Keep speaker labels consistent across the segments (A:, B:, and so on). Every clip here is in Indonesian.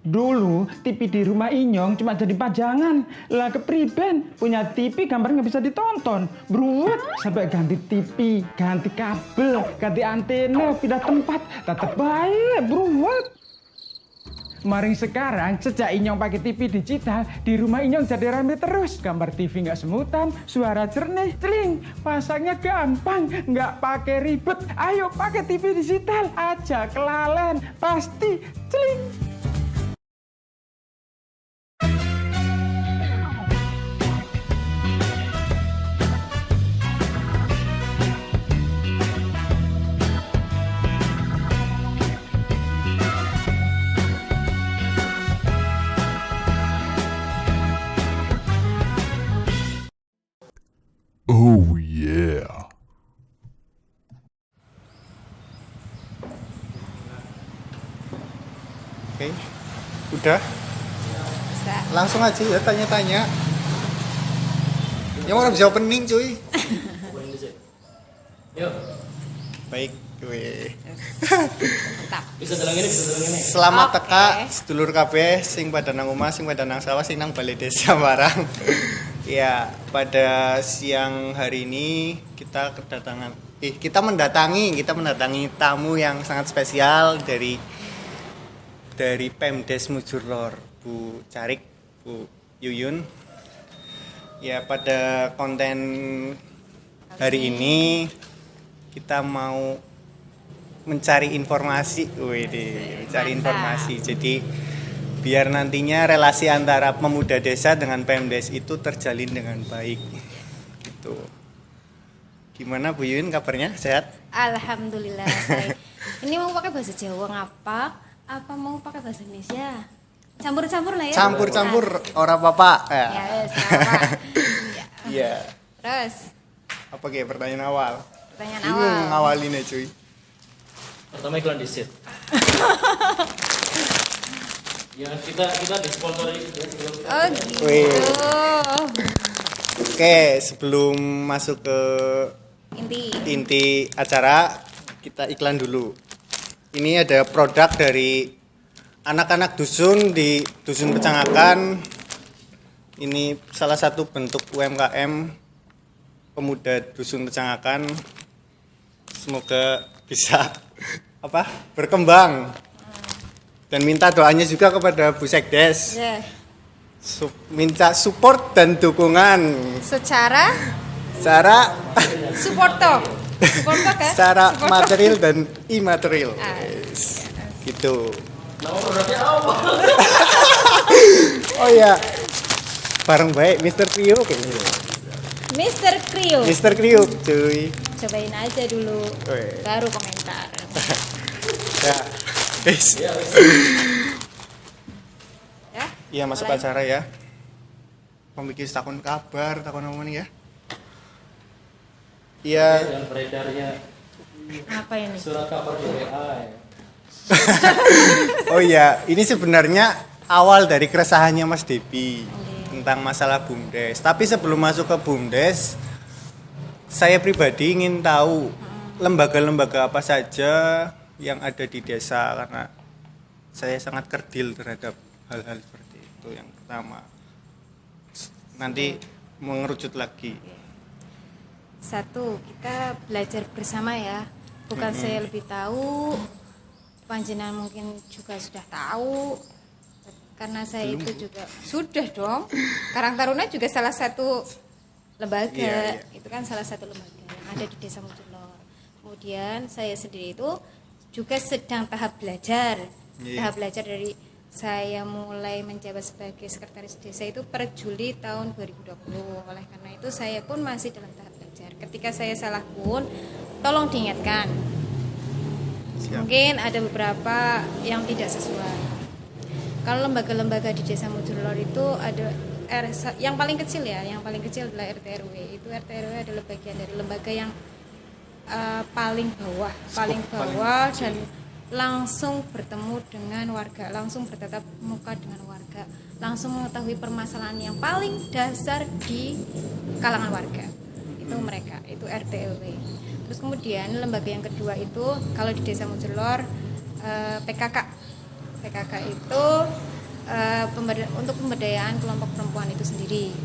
A: Dulu TV di rumah Inyong cuma jadi pajangan. Lah kepriben punya TV gambar nggak bisa ditonton. Beruat sampai ganti TV, ganti kabel, ganti antena, pindah tempat. Tetap baik, beruat. Maring sekarang sejak Inyong pakai TV digital, di rumah Inyong jadi rame terus. Gambar TV nggak semutan, suara jernih, celing. Pasangnya gampang, nggak pakai ribet. Ayo pakai TV digital aja, kelalen pasti celing.
B: Oh yeah.
C: Oke, udah.
D: Bisa.
C: Langsung aja ya tanya-tanya. Yang orang bisa opening cuy.
E: Yuk,
C: Baik, gue.
D: Mantap.
E: bisa dalang ini.
C: Selamat
D: Oke.
C: teka sedulur kabeh sing pada nang omah, sing pada nang sawah, sing nang balai desa Marang. Ya, pada siang hari ini kita mendatangi tamu yang sangat spesial dari Pemdes Mujurlor, Bu Carik, Bu Yuyun. Ya, pada konten hari ini kita mau mencari informasi, informasi. Jadi biar nantinya relasi antara pemuda desa dengan Pemdes itu terjalin dengan baik. Gitu. Gimana Bu Yuyun kabarnya? Sehat?
D: Alhamdulillah saya. Ini mau pakai bahasa Jawa ngapa? Apa mau pakai bahasa Indonesia? Campur-campur lah ya.
C: Campur-campur ora apa-apa.
D: Ya, wes, apa?
C: Iya.
D: Terus
C: Apa kayak pertanyaan awal?
D: pertanyaan
C: Bingung
D: awal.
C: ngawalinnya cuy.
E: Pertama iklan di set. Ya kita disponsori gitu.
D: Oh gitu.
C: Wih. Oke, sebelum masuk ke inti acara, kita iklan dulu. Ini ada produk dari anak-anak dusun di Dusun Pecangakan. Ini salah satu bentuk UMKM pemuda Dusun Pecangakan. Semoga bisa berkembang. Dan minta doanya juga kepada Bu Sekdes.
D: Ya.
C: Minta support dan dukungan
D: Secara supporto kan?
C: secara
D: Supporto.
C: material dan imaterial.
D: Ah,
C: Yes. Gitu.
E: Nama produknya apa?
C: Oh ya. Bareng baik Mr. Kriuk kayaknya.
D: Mr. Kriuk.
C: Mr. Kriuk cuy.
D: Cobain aja dulu.
C: Weh.
D: Baru komentar.
C: Ya. Yes.
D: Ya.
C: Iya masuk
D: Mulai.
C: acara ya. Pemikir takon kabar, takon apa nih ya? Iya.
E: Yang beredarnya
D: Apa ini?
E: surat kabar di WA ya.
C: Oh iya, ini sebenarnya awal dari keresahannya Mas Depi tentang masalah BUMDes. Tapi sebelum masuk ke BUMDes, saya pribadi ingin tahu lembaga-lembaga apa saja yang ada di desa karena saya sangat kerdil terhadap hal-hal seperti itu yang pertama. Nanti mengerucut lagi.
D: Satu, kita belajar bersama ya. Bukan saya lebih tahu, panjenengan mungkin juga sudah tahu. Karena saya itu juga sudah dong. Karang Taruna juga salah satu lembaga.
C: Iya.
D: Itu kan salah satu lembaga yang ada di Desa Mujurlor. Kemudian saya sendiri itu juga sedang tahap belajar.
C: Iya.
D: Tahap belajar dari saya mulai menjabat sebagai sekretaris desa itu per Juli tahun 2020. Oleh karena itu saya pun masih dalam tahap belajar. Ketika saya salah pun tolong diingatkan.
C: Siap.
D: Mungkin ada beberapa yang tidak sesuai. Kalau lembaga-lembaga di Desa Mujurlor itu ada yang paling kecil ya, yang paling kecil adalah RT RW. Itu RT RW adalah bagian dari lembaga yang paling bawah dan langsung bertemu dengan warga, langsung bertatap muka dengan warga, langsung mengetahui permasalahan yang paling dasar di kalangan warga. Itu mereka, itu RT RW. Terus kemudian lembaga yang kedua itu kalau di Desa Mujurlor PKK. PKK itu untuk pemberdayaan kelompok perempuan itu sendiri.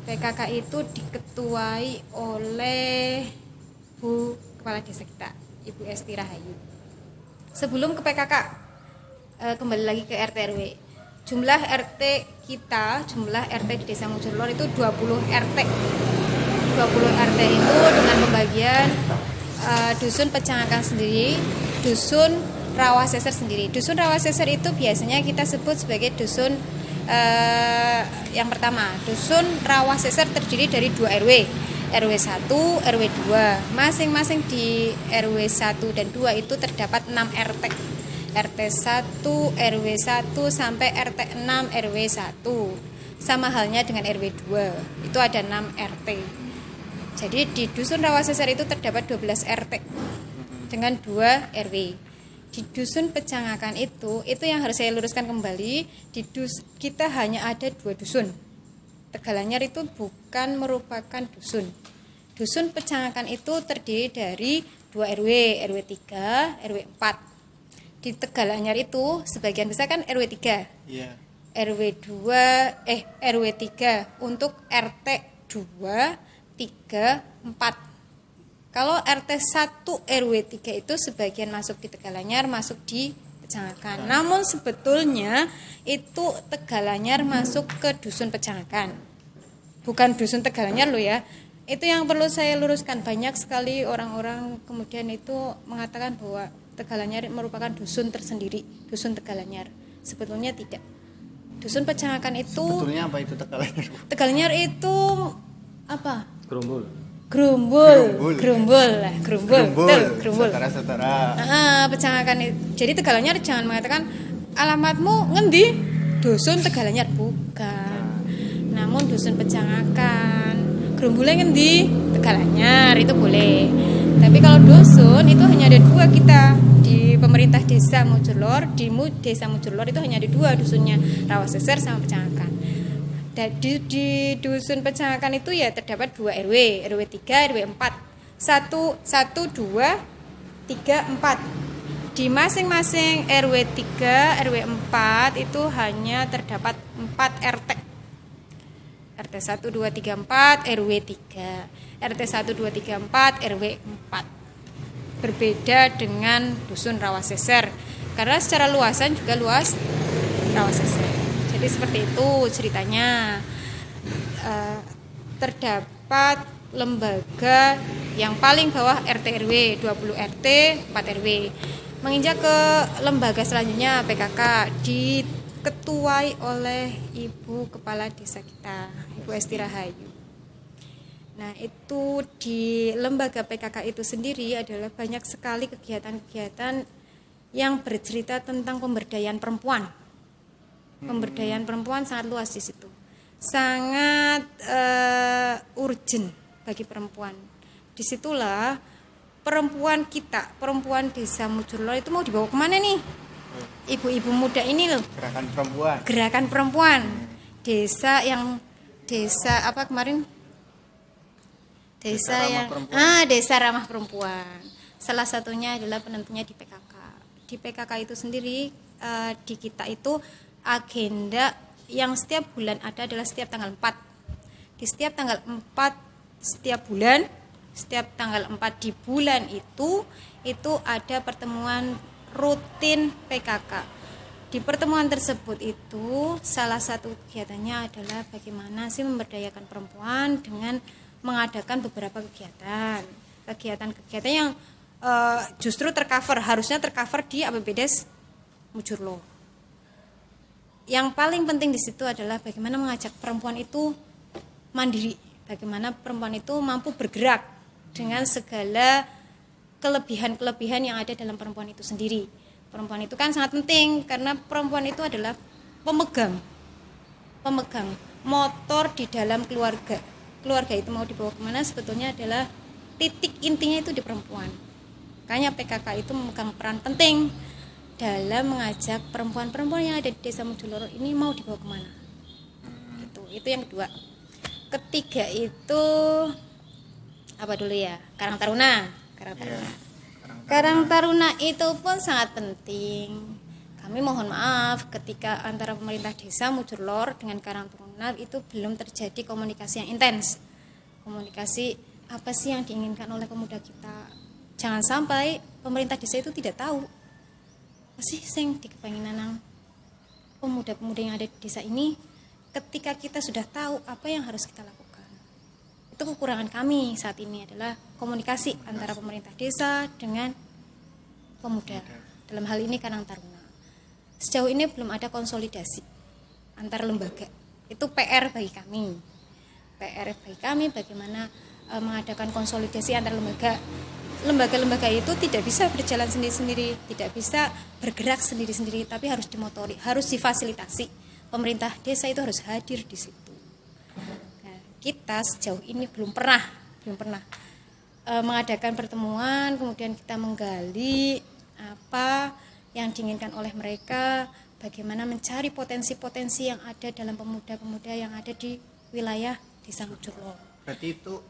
D: PKK itu diketuai oleh Bu Kepala Desa kita, Ibu Esti Rahayu. Sebelum ke PKK, kembali lagi ke RT RW. Jumlah RT kita, jumlah RT di Desa Mujurlor itu 20 RT. 20 RT itu dengan pembagian dusun Pecangakan sendiri, dusun Rawaseser sendiri. Dusun Rawaseser itu biasanya kita sebut sebagai dusun yang pertama. Dusun Rawaseser terdiri dari 2 RW, RW 1, RW 2. Masing-masing di RW 1 dan 2 itu terdapat 6 RT. RT 1, RW 1 sampai RT 6 RW 1. Sama halnya dengan RW 2. Itu ada 6 RT. Jadi di dusun Rawaseser itu terdapat 12 RT dengan 2 RW. Di dusun Pecangakan itu yang harus saya luruskan kembali, kita hanya ada 2 dusun. Tegalanyar itu bukan merupakan dusun. Dusun Pecangakan itu terdiri dari 2 RW, RW 3, RW 4. Di Tegalanyar itu sebagian besar kan RW 3.
C: Iya.
D: RW 3 untuk RT 2, 3, 4. Kalau RT 1 RW 3 itu sebagian masuk di Tegalanyar, masuk di Pecangakan. Namun sebetulnya itu Tegalanyar masuk ke dusun Pecangakan. Bukan dusun Tegalanyar loh ya. Itu yang perlu saya luruskan. Banyak sekali orang-orang kemudian itu mengatakan bahwa Tegalanyar merupakan dusun tersendiri, dusun Tegalanyar. Sebetulnya tidak. Dusun Pecangakan itu
C: Sebetulnya apa itu Tegalanyar?
D: Tegalanyar itu apa?
E: Gerumbul.
D: Gerumbul.
C: Saudara-saudara.
D: Pecangakan. Jadi Tegalanyar jangan mengatakan alamatmu ngendi? Dusun Tegalanyar, bukan. Namun dusun Pecangakan. Gerumbulnya ngendi? Tegalanyar, itu boleh. Tapi kalau dusun itu hanya ada 2 kita di pemerintah Desa Mujurlor. Di Desa Mujurlor itu hanya ada 2 dusunnya, Rawaseser sama Pecangakan. Di dusun Pecangakan itu ya terdapat 2 RW, RW 3, RW 4. 1, 2, 3, 4. Di masing-masing RW 3, RW 4 itu hanya terdapat 4 RT. RT 1, 2, 3, 4, RW 3. RT 1, 2, 3, 4, RW 4. Berbeda dengan dusun Rawaseser. Karena secara luasan juga luas Rawaseser. Jadi seperti itu ceritanya. Terdapat lembaga yang paling bawah RT RW, 20 RT, 4 RW. Menginjak ke lembaga selanjutnya PKK diketuai oleh Ibu Kepala Desa kita, Ibu Esti Rahayu. Nah, itu di lembaga PKK itu sendiri adalah banyak sekali kegiatan-kegiatan yang bercerita tentang pemberdayaan perempuan. Pemberdayaan perempuan sangat luas di situ, sangat urgent bagi perempuan. Disitulah perempuan kita, perempuan Desa Mujurlor itu mau dibawa kemana nih? Ibu-ibu muda ini loh. Gerakan perempuan. Desa apa kemarin? Desa ramah perempuan. Salah satunya adalah penentunya di PKK. Di PKK itu sendiri di kita itu agenda yang setiap bulan ada adalah setiap tanggal 4. Di setiap tanggal 4 setiap bulan, setiap tanggal 4 di bulan itu ada pertemuan rutin PKK. Di pertemuan tersebut itu salah satu kegiatannya adalah bagaimana sih memberdayakan perempuan dengan mengadakan beberapa kegiatan yang justru harusnya tercover di APBDes Mujurlor. Yang paling penting di situ adalah bagaimana mengajak perempuan itu mandiri, bagaimana perempuan itu mampu bergerak dengan segala kelebihan-kelebihan yang ada dalam perempuan itu sendiri. Perempuan itu kan sangat penting karena perempuan itu adalah pemegang motor di dalam keluarga. Keluarga itu mau dibawa kemana sebetulnya adalah titik intinya itu di perempuan. Makanya PKK itu memegang peran penting dalam mengajak perempuan-perempuan yang ada di Desa Mujurlor ini mau dibawa kemana. Itu yang kedua. Ketiga itu apa dulu ya? Karang Taruna itu pun sangat penting. kami mohon maaf ketika antara pemerintah desa Mujurlor dengan Karang Taruna itu belum terjadi komunikasi yang intens. Komunikasi apa sih yang diinginkan oleh pemuda kita. Jangan sampai pemerintah desa itu tidak tahu apa sih yang dikepenginan nang pemuda-pemuda yang ada di desa ini. Ketika kita sudah tahu apa yang harus kita lakukan, itu kekurangan kami saat ini adalah komunikasi antara pemerintah desa dengan pemuda. Dalam hal ini Karang Taruna. Sejauh ini belum ada konsolidasi antar lembaga. Itu PR bagi kami. PR bagi kami bagaimana mengadakan konsolidasi antar lembaga. Lembaga-lembaga itu tidak bisa berjalan sendiri-sendiri, tidak bisa bergerak sendiri-sendiri, tapi harus dimotori, harus difasilitasi. Pemerintah desa itu harus hadir di situ. Nah, kita sejauh ini belum pernah mengadakan pertemuan, kemudian kita menggali apa yang diinginkan oleh mereka, bagaimana mencari potensi-potensi yang ada dalam pemuda-pemuda yang ada di wilayah Desa Mujurlor.
C: Berarti itu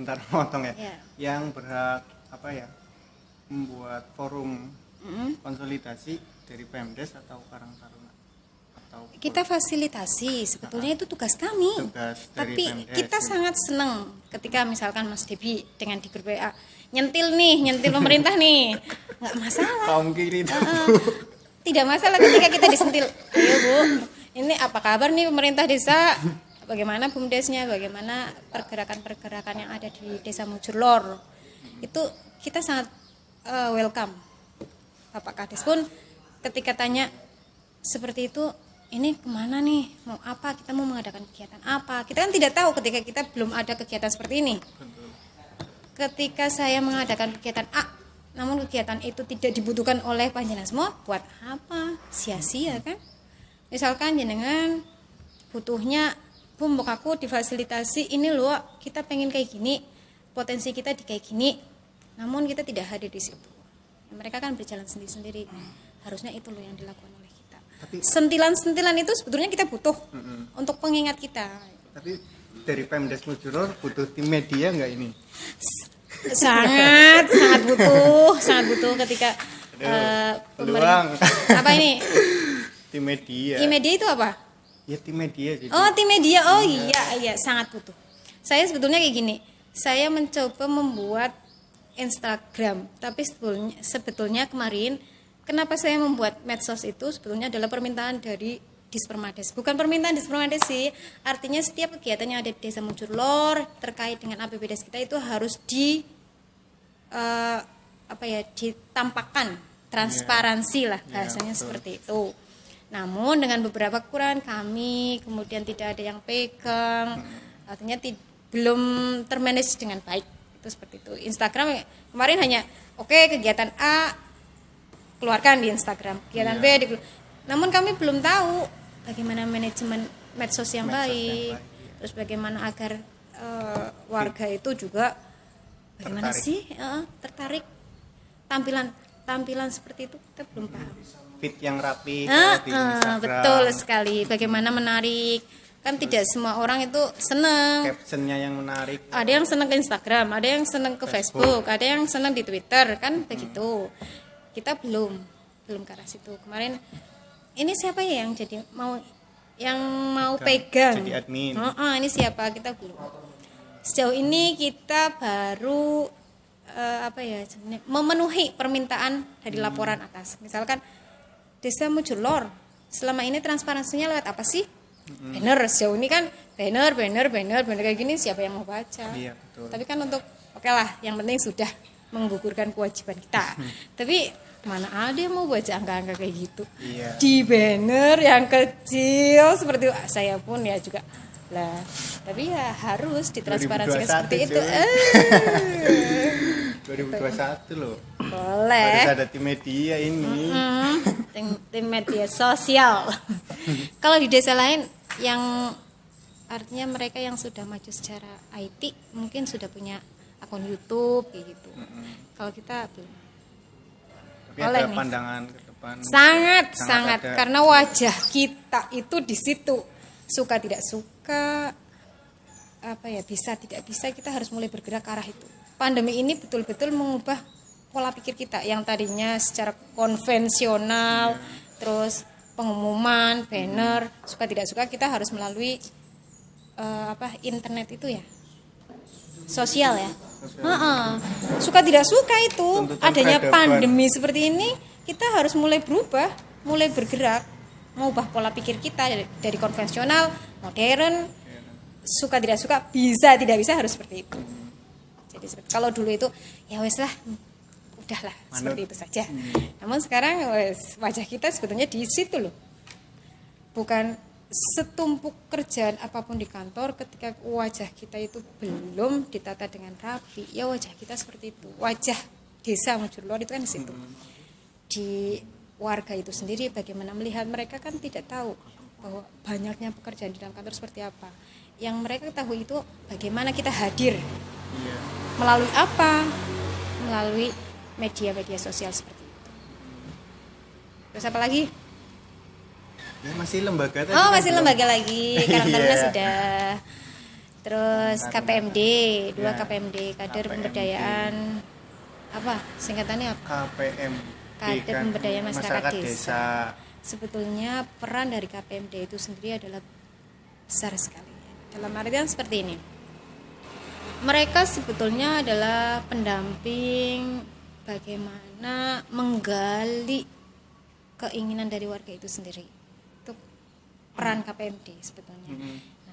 C: bentar potong ya.
D: Ya.
C: Yang berhak membuat forum konsolidasi dari Pemdes atau Karang Taruna atau
D: Kita fasilitasi, sebetulnya itu tugas kami.
C: Tugas dari
D: Tapi
C: Pemdes,
D: kita
C: ya.
D: sangat senang ketika misalkan Mas Debi dengan di grup WA nyentil pemerintah nih, nggak masalah.
C: kaum kiri itu.
D: Tidak masalah ketika kita disentil. Ayo Bu, ini apa kabar nih pemerintah desa? Bagaimana BUMDesnya? Bagaimana pergerakan-pergerakan yang ada di Desa Mujurlor? Itu kita sangat welcome. Bapak Kades pun ketika tanya seperti itu, ini kemana nih? Mau apa? Kita mau mengadakan kegiatan apa? Kita kan tidak tahu ketika kita belum ada kegiatan seperti ini. Ketika saya mengadakan kegiatan A, namun kegiatan itu tidak dibutuhkan oleh panjenengan semua, buat apa? Sia-sia kan? Misalkan jenengan butuhnya, Bu, mbok aku difasilitasi ini loh, kita pengen kayak gini, potensi kita di kayak gini, namun kita tidak hadir di situ. Mereka kan berjalan sendiri-sendiri. Harusnya itu loh yang dilakukan oleh kita. Sentilan-sentilan itu sebetulnya kita butuh untuk pengingat kita.
C: Tapi dari Pemdes Mujurlor butuh tim media nggak ini?
D: sangat butuh ketika
C: peluang.
D: Apa ini?
C: Tim media.
D: Tim media itu apa?
C: Ya tim media jadi.
D: Oh, tim media. Oh iya, sangat butuh. Saya sebetulnya kayak gini. Saya mencoba membuat Instagram, tapi sebetulnya kemarin kenapa saya membuat medsos itu sebetulnya adalah permintaan dari Dispermades. Bukan permintaan Dispermades sih, artinya setiap kegiatan yang ada di Desa Mujurlor terkait dengan APBDes kita itu harus ditampakkan, transparansi lah bahasanya seperti itu. Namun dengan beberapa kekurangan kami, kemudian tidak ada yang pegang, artinya belum termanage dengan baik. Itu seperti itu. Instagram kemarin hanya kegiatan A keluarkan di Instagram, kegiatan B namun kami belum tahu bagaimana manajemen medsos yang baik, terus bagaimana agar warga itu juga bagaimana tertarik tampilan seperti itu, kita belum paham.
C: Fit yang rapi di Instagram.
D: Betul sekali. Bagaimana menarik, kan tidak semua orang itu senang.
C: Captionnya yang menarik.
D: Ada yang senang ke Instagram, ada yang senang ke Facebook, ada yang senang di Twitter, kan begitu. Kita belum ke arah situ. Kemarin ini siapa ya yang jadi mau pegang?
C: Jadi admin.
D: Ini siapa? Kita belum. Sejauh ini kita baru memenuhi permintaan dari laporan atas. Misalkan Desa Mujurlor selama ini transparansinya lewat apa sih? Banner. Sejauh ini kan banner kayak gini, siapa yang mau baca?
C: Iya, betul.
D: Tapi kan untuk yang penting sudah menggugurkan kewajiban kita. Tapi mana ada yang mau baca angka-angka kayak gitu?
C: Iya.
D: Di banner yang kecil seperti saya pun ya juga lah. Tapi ya harus ditransparansikan seperti itu.
C: 2021 loh.
D: Boleh.
C: Harus ada tim media ini.
D: Tim media sosial. Kalau di desa lain yang artinya mereka yang sudah maju secara IT mungkin sudah punya akun YouTube kayak gitu. Kalau kita belum.
C: Tapi ada pandangan ke depan.
D: Sangat
C: ada.
D: Karena wajah kita itu di situ. Suka tidak suka, bisa tidak bisa, kita harus mulai bergerak ke arah itu. Pandemi ini betul-betul mengubah pola pikir kita yang tadinya secara konvensional, terus pengumuman, banner, suka tidak suka kita harus melalui internet itu ya, sosial ya. Suka tidak suka itu
C: Tuntutan
D: adanya
C: peradaban.
D: pandemi seperti ini, kita harus mulai berubah, mulai bergerak, mengubah pola pikir kita dari konvensional, modern, suka tidak suka, bisa tidak bisa harus seperti itu. Jadi kalau dulu itu ya wes lah, udahlah seperti itu saja. Namun sekarang wajah kita sebetulnya di situ loh. Bukan setumpuk kerjaan apapun di kantor, ketika wajah kita itu belum ditata dengan rapi, ya wajah kita seperti itu. Wajah desa Mojolor itu kan di situ. Di warga itu sendiri bagaimana melihat, mereka kan tidak tahu bahwa banyaknya pekerjaan di dalam kantor seperti apa. Yang mereka tahu itu bagaimana kita hadir. Melalui apa? Melalui media-media sosial seperti itu. Terus apa lagi?
C: Ya, masih lembaga tadi.
D: Oh,
C: kan
D: masih
C: belum?
D: lembaga lagi. Karakternya
C: Iya.
D: sudah. Terus KPMD, 2
C: Ya,
D: KPMD, kader
C: KPMD.
D: pemberdayaan apa? Singkatannya apa?
C: KPM.
D: Kader Pemberdayaan Masyarakat Desa.
C: Desa.
D: Sebetulnya peran dari KPMD itu sendiri adalah besar sekali. Dalam artian seperti ini. Mereka sebetulnya adalah pendamping bagaimana menggali keinginan dari warga itu sendiri. Itu peran KPMD sebetulnya.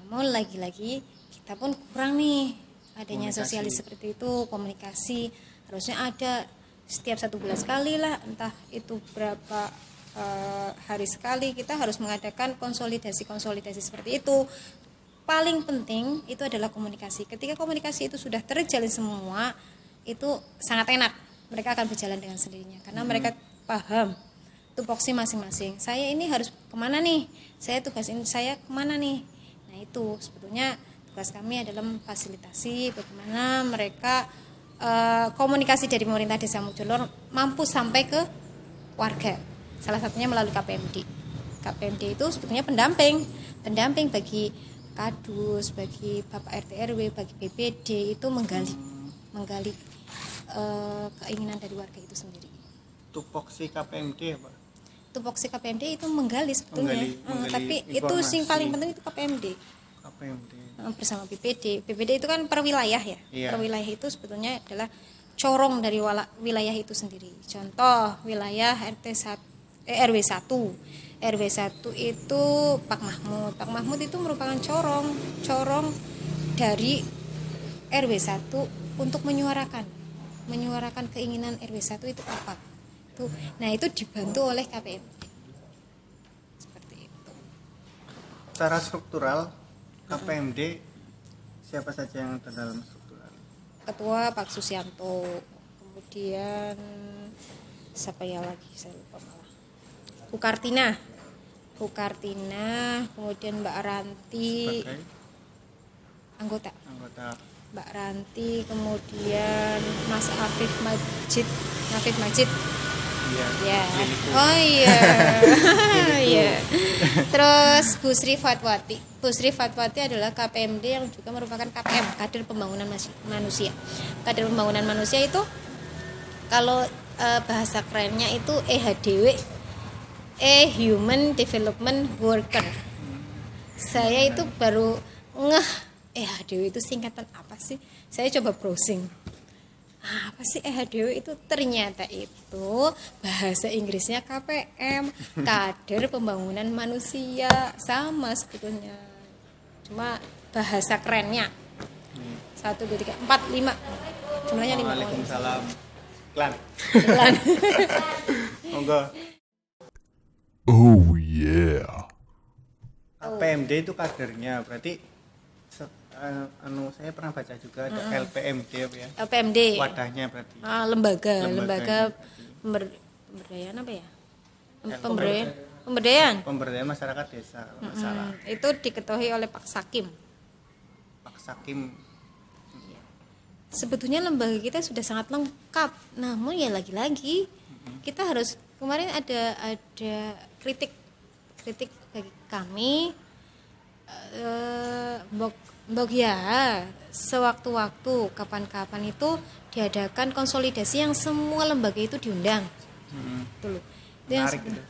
D: Namun lagi-lagi kita pun kurang nih adanya
C: Komunikasi.
D: sosialis seperti itu, komunikasi harusnya ada setiap 1 bulan sekali lah, entah itu berapa hari sekali kita harus mengadakan konsolidasi seperti itu. Paling penting itu adalah komunikasi. Ketika komunikasi itu sudah terjalin semua, itu sangat enak. Mereka akan berjalan dengan sendirinya karena mereka paham tupoksi masing-masing. Saya ini harus kemana nih? Saya tugasin saya kemana nih? Nah itu sebetulnya tugas kami adalah memfasilitasi bagaimana mereka komunikasi dari pemerintah Desa Mojolor mampu sampai ke warga. Salah satunya melalui KPMD. KPMD itu sebetulnya pendamping bagi kadus, bagi Bapak RT RW, bagi BPD itu menggali keinginan dari warga itu sendiri.
C: Tupoksi KPMD ya, Pak?
D: Tupoksi KPMD itu menggali sebetulnya,
C: Menggali
D: tapi itu
C: informasi.
D: yang paling penting itu KPMD
C: KPMD.
D: bersama BPD. BPD itu kan per wilayah ya.
C: Iya.
D: Per wilayah itu sebetulnya adalah corong dari wilayah itu sendiri. Contoh wilayah RW 1. RW 1 itu Pak Mahmud. Pak Mahmud itu merupakan corong dari RW 1 untuk menyuarakan keinginan RW 1 itu apa. Nah, itu dibantu oleh KPMD. Seperti itu.
C: Secara struktural KPMD siapa saja yang terdalam struktural?
D: Ketua Pak Susianto. Kemudian siapa ya lagi? Saya lupa malah. Bu Kartina, kemudian Mbak Ranti,
C: Sebagai
D: anggota
C: anggota.
D: Mbak Ranti, kemudian Mas Afif Majid.
C: Iya.
D: Ya.
C: Milikku.
D: Oh iya. Iya. Terus Bu Sri Fatwati. Bu Sri Fatwati adalah KPMD yang juga merupakan KPM, kader pembangunan manusia. Kader pembangunan manusia itu kalau bahasa kerennya itu EHDW, Human Development Worker. Saya itu baru ngeh EHDW itu singkatan apa sih? Saya coba browsing. Apa sih EHDW itu? Ternyata itu bahasa Inggrisnya KPM, kader pembangunan manusia, sama sebetulnya. Cuma bahasa kerennya. 1 2 3 4 5. Jumlahnya 5.
C: Waalaikumsalam. Klan.
D: Pelan.
C: Monggo.
B: Oh yeah.
C: KPMD itu kadernya berarti saya pernah baca juga ada LPMD apa ya?
D: LPMD.
C: Wadahnya berarti.
D: Lembaga pemberdayaan apa ya? Pemberdayaan.
C: Pemberdayaan masyarakat desa kalau nggak salah.
D: Itu diketuai oleh Pak Sakim.
C: Pak Sakim.
D: Sebetulnya lembaga kita sudah sangat lengkap, namun ya lagi-lagi kita harus, kemarin ada kritik bagi kami Mbok ya, sewaktu-waktu kapan-kapan itu diadakan konsolidasi yang semua lembaga itu diundang. Itu loh. Itu yang
C: Menarik gitu.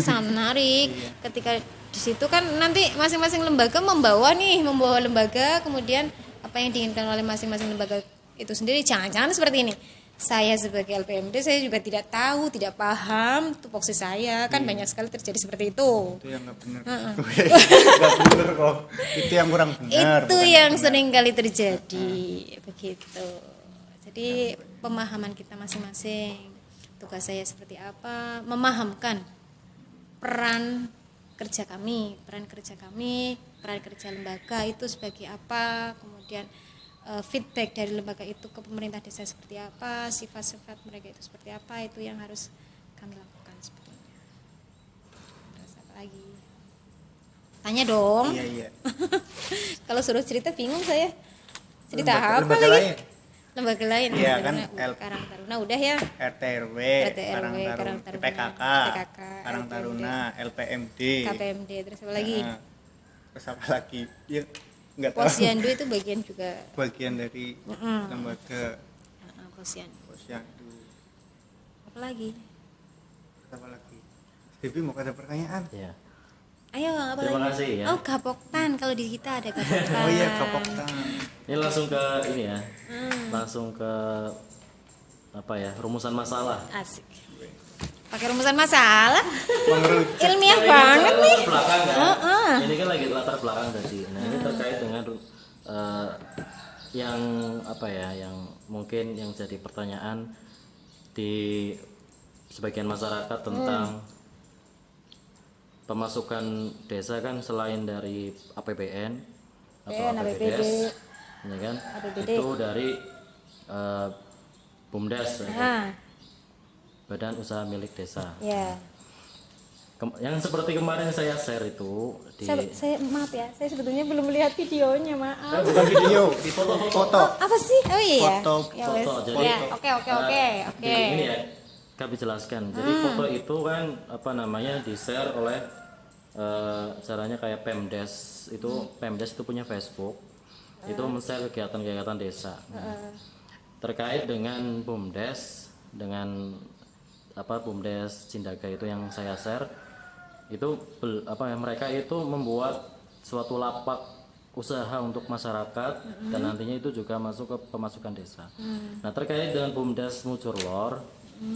D: sangat menarik. Ketika di situ kan nanti masing-masing lembaga membawa lembaga, kemudian apa yang diinginkan oleh masing-masing lembaga itu sendiri. Jangan-jangan seperti ini. Saya sebagai LPMD saya juga tidak tahu, tidak paham tupoksi saya, kan banyak sekali terjadi seperti itu.
C: Itu yang nggak benar. Nggak benar kok. Itu yang kurang benar.
D: Itu yang sering kali terjadi begitu. Jadi pemahaman kita masing-masing, tugas saya seperti apa, memahamkan peran kerja kami, peran kerja lembaga itu sebagai apa, kemudian feedback dari lembaga itu ke pemerintah desa seperti apa, sifat-sifat mereka itu seperti apa, itu yang harus kami lakukan sebetulnya. Terus apa lagi? Tanya dong.
C: Iya.
D: Kalau suruh cerita bingung saya. Cerita apa
C: Lembaga
D: lagi?
C: lain.
D: Lembaga lain.
C: Iya, kan,
D: Karang Taruna udah ya.
C: RT RW,
D: Karang Taruna,
C: PKK,
D: PKK,
C: Karang Taruna, LPMD.
D: KPMD, terus apa lagi?
C: Nah, terus apa lagi? Ya nggak tahu.
D: Posyandu itu bagian juga.
C: Bagian dari lembaga
D: Posyandu.
C: Posyandu.
D: Apa lagi?
C: Apa lagi? Devi mau ada pertanyaan?
B: Ya.
D: Ayo apa
B: Terima
D: lagi?
B: kasih ya.
D: Oh, gapoktan, kalau di kita ada gapoktan.
C: Oh iya, Kapoktan.
B: Ini langsung ke ini ya. Langsung ke apa ya? Rumusan masalah.
D: Asik. Pakai rumusan masalah.
C: Mengerucut.
D: Ilmiah
B: Ini
D: banget
B: latar
D: nih.
B: belakang kan? Ini kan lagi latar belakang tadi. Nah, ini terkait dengan yang apa ya? Yang mungkin yang jadi pertanyaan di sebagian masyarakat tentang pemasukan desa kan selain dari APBN atau APBDes, ya kan?
D: APBD.
B: Itu dari BUMDes, ya kan?
D: Nah,
B: Badan Usaha Milik Desa.
D: ya.
B: Yang seperti kemarin saya share itu di
D: Saya maaf ya, saya sebetulnya belum melihat videonya, maaf.
C: Bukan video, di foto.
D: Apa sih? Oh iya.
C: Foto.
D: Ya wes.
B: Jadi
D: Ya, oke.
B: Ini ya kami jelaskan. Jadi foto itu kan apa namanya di-share oleh caranya kayak Pemdes itu Pemdes itu punya Facebook. Itu men-share kegiatan-kegiatan desa. Terkait dengan BUMDes dengan apa BUMDes Cindaga itu yang saya share itu mereka itu membuat suatu lapak usaha untuk masyarakat dan nantinya itu juga masuk ke pemasukan desa. Nah, terkait dengan BUMDes Mujurlor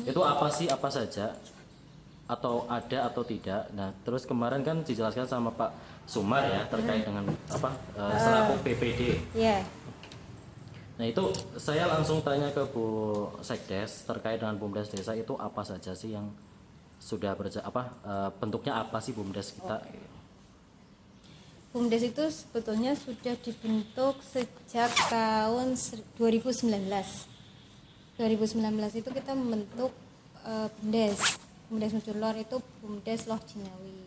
B: itu apa saja atau ada atau tidak. Nah, terus kemarin kan dijelaskan sama Pak Sumar ya terkait dengan selaku PPD.
D: Iya.
B: Nah, itu saya langsung tanya ke Bu Sekdes terkait dengan BUMDes desa itu apa saja sih yang sudah bentuknya apa sih BUMDes kita?
D: BUMDes itu sebetulnya sudah dibentuk sejak tahun 2019. 2019 itu kita membentuk BUMDes Mujurlor itu BUMDes Loh Jinawi.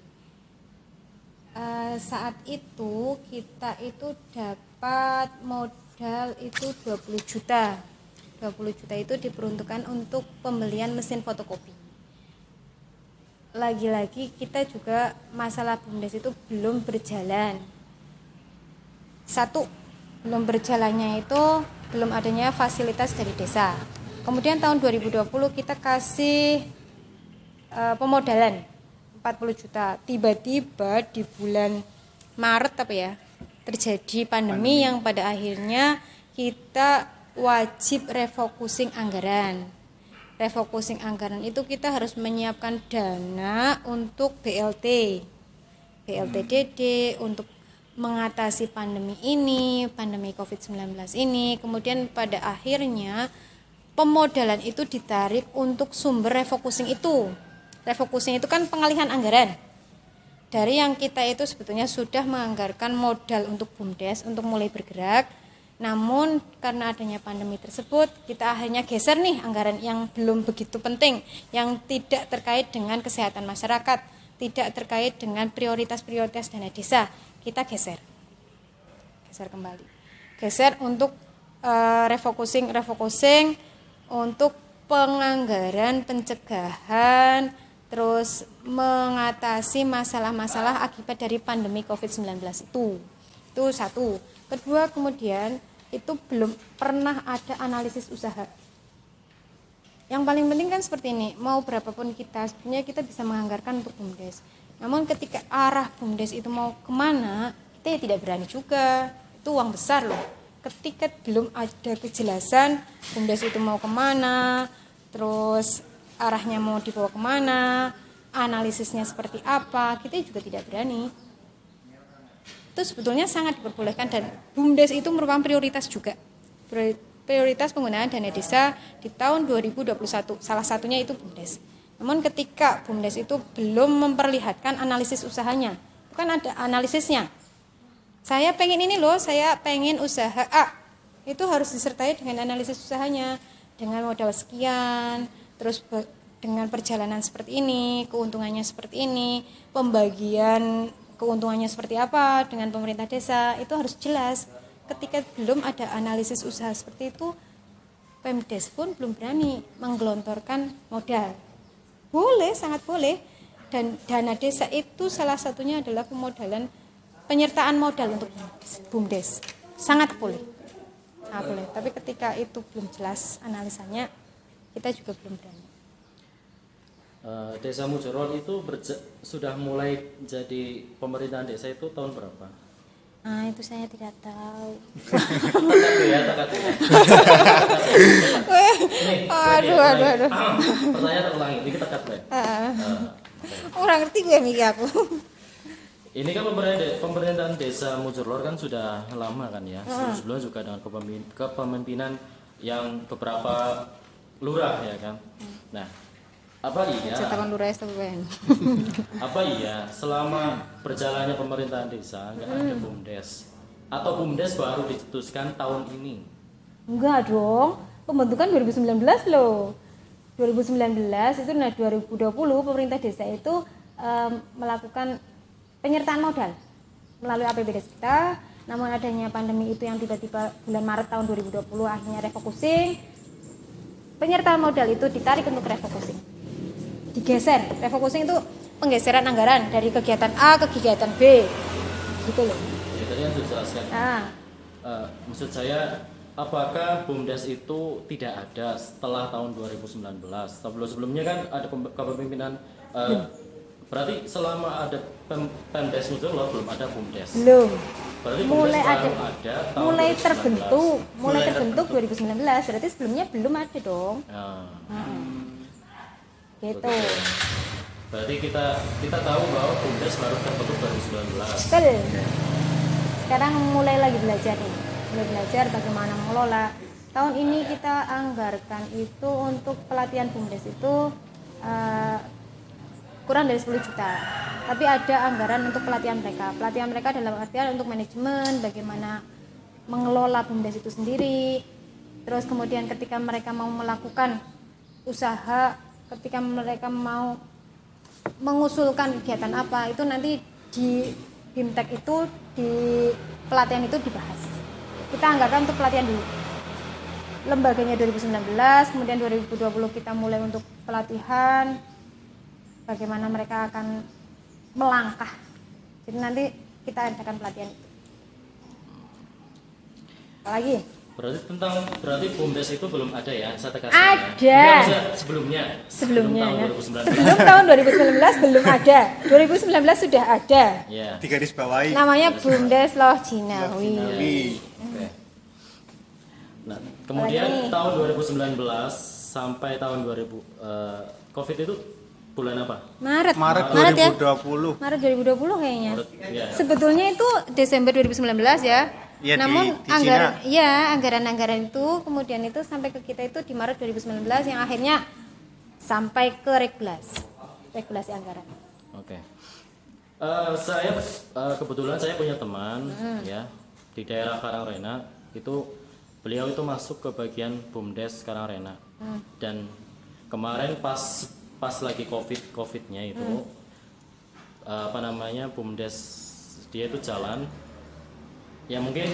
D: Saat itu kita itu dapat modal itu 20 juta. 20 juta itu diperuntukkan untuk pembelian mesin fotokopi. Lagi-lagi kita juga masalah BUMDes itu belum berjalan. Satu, belum berjalannya itu belum adanya fasilitas dari desa. Kemudian tahun 2020 kita kasih pemodalan 40 juta. Tiba-tiba di bulan Maret terjadi pandemi yang pada akhirnya kita wajib refocusing anggaran. Refocusing anggaran itu kita harus menyiapkan dana untuk BLT DD untuk mengatasi pandemi ini, pandemi COVID-19 ini. Kemudian pada akhirnya pemodalan itu ditarik untuk sumber refocusing itu. Refocusing itu kan pengalihan anggaran. Dari yang kita itu sebetulnya sudah menganggarkan modal untuk BUMDes untuk mulai bergerak. Namun karena adanya pandemi tersebut kita akhirnya geser nih anggaran yang belum begitu penting, yang tidak terkait dengan kesehatan masyarakat, tidak terkait dengan prioritas-prioritas dana desa. Kita geser kembali. Geser untuk refocusing untuk penganggaran pencegahan terus mengatasi masalah-masalah akibat dari pandemi COVID-19 itu satu. Kedua, kemudian itu belum pernah ada analisis usaha. Yang paling penting kan seperti ini, mau berapapun kita, sebenarnya kita bisa menganggarkan untuk BUMDes. Namun ketika arah BUMDes itu mau kemana, kita ya tidak berani juga, itu uang besar loh. Ketika belum ada kejelasan BUMDes itu mau kemana, terus arahnya mau dibawa kemana, analisisnya seperti apa, kita juga tidak berani. Itu sebetulnya sangat diperbolehkan dan BUMDes itu merupakan prioritas juga. Prioritas penggunaan dana desa di tahun 2021, salah satunya itu BUMDes. Namun ketika BUMDes itu belum memperlihatkan analisis usahanya, bukan ada analisisnya. Saya pengen ini loh, saya pengen usaha A, itu harus disertai dengan analisis usahanya, dengan modal sekian, terus dengan perjalanan seperti ini, keuntungannya seperti ini, pembagian keuntungannya seperti apa dengan pemerintah desa, itu harus jelas. Ketika belum ada analisis usaha seperti itu, Pemdes pun belum berani menggelontorkan modal. Boleh, sangat boleh. Dan dana desa itu salah satunya adalah pemodalan, penyertaan modal untuk BUMDes. Sangat boleh. Sangat boleh. Tapi ketika itu belum jelas analisanya, kita juga belum berani.
B: Desa Mujurlor itu sudah mulai jadi pemerintahan desa itu tahun berapa?
D: Nah, itu saya tidak tahu.
B: Tekat ya.
D: Aduh.
B: Pertanyaan terulang ini kita tekat ya.
D: Orang ngerti gue mikir aku.
B: Ini kan pemerintahan desa Mujurlor kan sudah lama kan ya. Sebelum-sebelumnya juga dengan kepemimpinan yang beberapa lurah ya kan. Nah, apa iya apa iya selama berjalannya pemerintahan desa nggak ada BUMDes atau BUMDes baru dicetuskan tahun ini?
E: Enggak dong, pembentukan 2019 loh. 2019 itu, nah 2020 pemerintah desa itu melakukan penyertaan modal melalui APBD kita. Namun adanya pandemi itu yang tiba-tiba bulan Maret tahun 2020 akhirnya refocusing. Penyertaan modal itu ditarik untuk refocusing, digeser. Refocusing itu penggeseran anggaran dari kegiatan A ke kegiatan B, gitu loh.
B: Ya, tadi yang sudah dijelaskan. Maksud saya, apakah BUMDes itu tidak ada setelah tahun 2019? Sebelumnya kan ada kepemimpinan, berarti selama ada Pemdes Mujurlor belum ada BUMDes.
E: Belum.
B: Berarti
E: Mulai
B: BUMDes
E: ada,
B: baru ada tahun
E: mulai
B: 2019.
E: terbentuk 2019. Berarti sebelumnya belum ada dong. Gitu.
B: Oke. Berarti kita tahu bahwa BUMDes baru terbentuk 2019.
E: Betul. Sekarang mulai lagi belajar nih. Mulai belajar bagaimana mengelola. Tahun ini kita anggarkan itu untuk pelatihan BUMDes itu kurang dari 10 juta. Tapi ada anggaran untuk pelatihan mereka. Pelatihan mereka dalam artian untuk manajemen, bagaimana mengelola BUMDes itu sendiri. Terus kemudian ketika mereka mau melakukan usaha, ketika mereka mau mengusulkan kegiatan apa, itu nanti di BIMTEK itu, di pelatihan itu dibahas. Kita anggarkan untuk pelatihan dulu. Lembaganya 2019, kemudian 2020 kita mulai untuk pelatihan, bagaimana mereka akan melangkah. Jadi nanti kita adakan pelatihan itu. Apalagi?
B: Berarti BUMDes itu belum ada ya, saya tegaskan.
E: Ada.
B: Ya, sebelumnya
E: Sebelum
B: tahun 2019.
E: tahun 2019 belum ada. 2019 sudah ada.
B: Ya.
C: Di garis bawahi.
E: Namanya BUMDes Loh Jinawi.
B: Oke. Nah, kemudian tahun 2019 sampai tahun 2000 Covid itu bulan apa?
C: Maret
D: ya?
C: 2020.
E: Maret 2020 kayaknya.
B: Ya.
D: Sebetulnya itu Desember 2019 ya.
C: Ya,
D: Namun
C: di Cina.
D: anggaran-anggaran itu kemudian itu sampai ke kita itu di Maret 2019 yang akhirnya sampai ke regulasi anggaran.
B: Oke. Saya kebetulan saya punya teman ya di daerah Karangrena, itu beliau itu masuk ke bagian BUMDes Karangrena. Dan kemarin pas lagi covidnya itu BUMDes dia itu jalan. Ya mungkin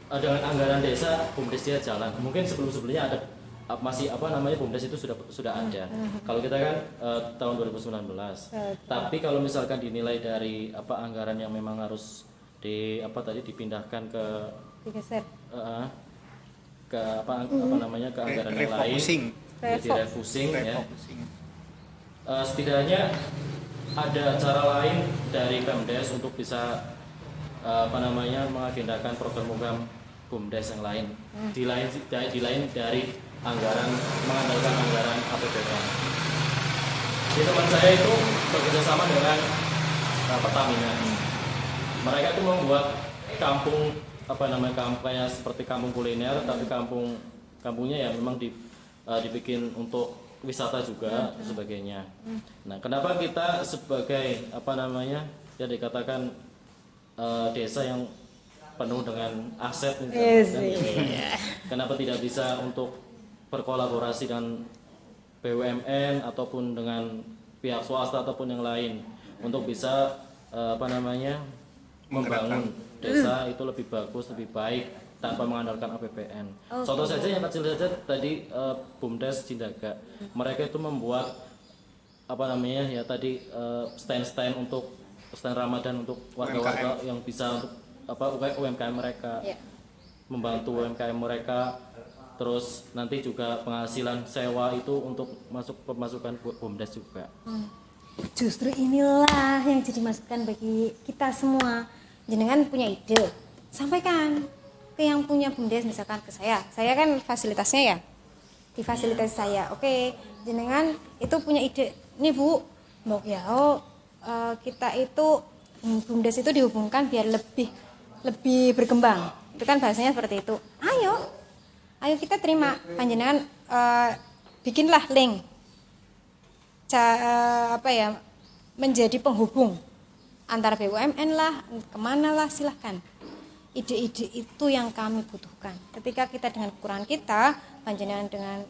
B: dengan anggaran desa BUMDes dia jalan. Mungkin sebelumnya ada masih apa namanya BUMDes itu sudah ada. Kalau kita kan tahun 2019. Tapi kalau misalkan dinilai dari apa anggaran yang memang harus dipindahkan ke
E: digeser.
B: Ke apa namanya ke anggaran yang lain, jadi refocusing ya. Setidaknya ada cara lain dari Pemdes untuk bisa mengagendakan program-program BUMDes yang lain di lain dari mengandalkan anggaran APBN. Di teman saya itu bekerja sama dengan Pertamina. Mereka itu membuat kampung kayak seperti kampung kuliner, tapi kampungnya ya memang dibikin untuk wisata juga sebagainya. Nah, kenapa kita sebagai dikatakan desa yang penuh dengan aset kenapa tidak bisa untuk berkolaborasi dengan BUMN ataupun dengan pihak swasta ataupun yang lain untuk bisa membangun desa itu lebih bagus, lebih baik tanpa mengandalkan APBN. Contoh saja yang kecil saja tadi BUMDes Cindaga. Mereka itu membuat stand-stand untuk stand Ramadan untuk warga-warga yang bisa untuk UMKM mereka. Membantu UMKM mereka. Terus nanti juga penghasilan sewa itu untuk masuk pemasukan BUMDes juga.
E: Justru inilah yang jadi masukan bagi kita semua. Jenengan punya ide, sampaikan ke yang punya BUMDes, misalkan ke saya kan fasilitasnya ya di fasilitas saya. Oke, jenengan itu punya ide nih Bu, mau ya kita itu BUMDes itu dihubungkan biar lebih berkembang, itu kan bahasanya seperti itu. Ayo kita terima, panjenengan bikinlah link menjadi penghubung antara BUMN lah, kemana lah, silahkan. Ide-ide itu yang kami butuhkan. Ketika kita dengan kekurangan kita, panjenengan dengan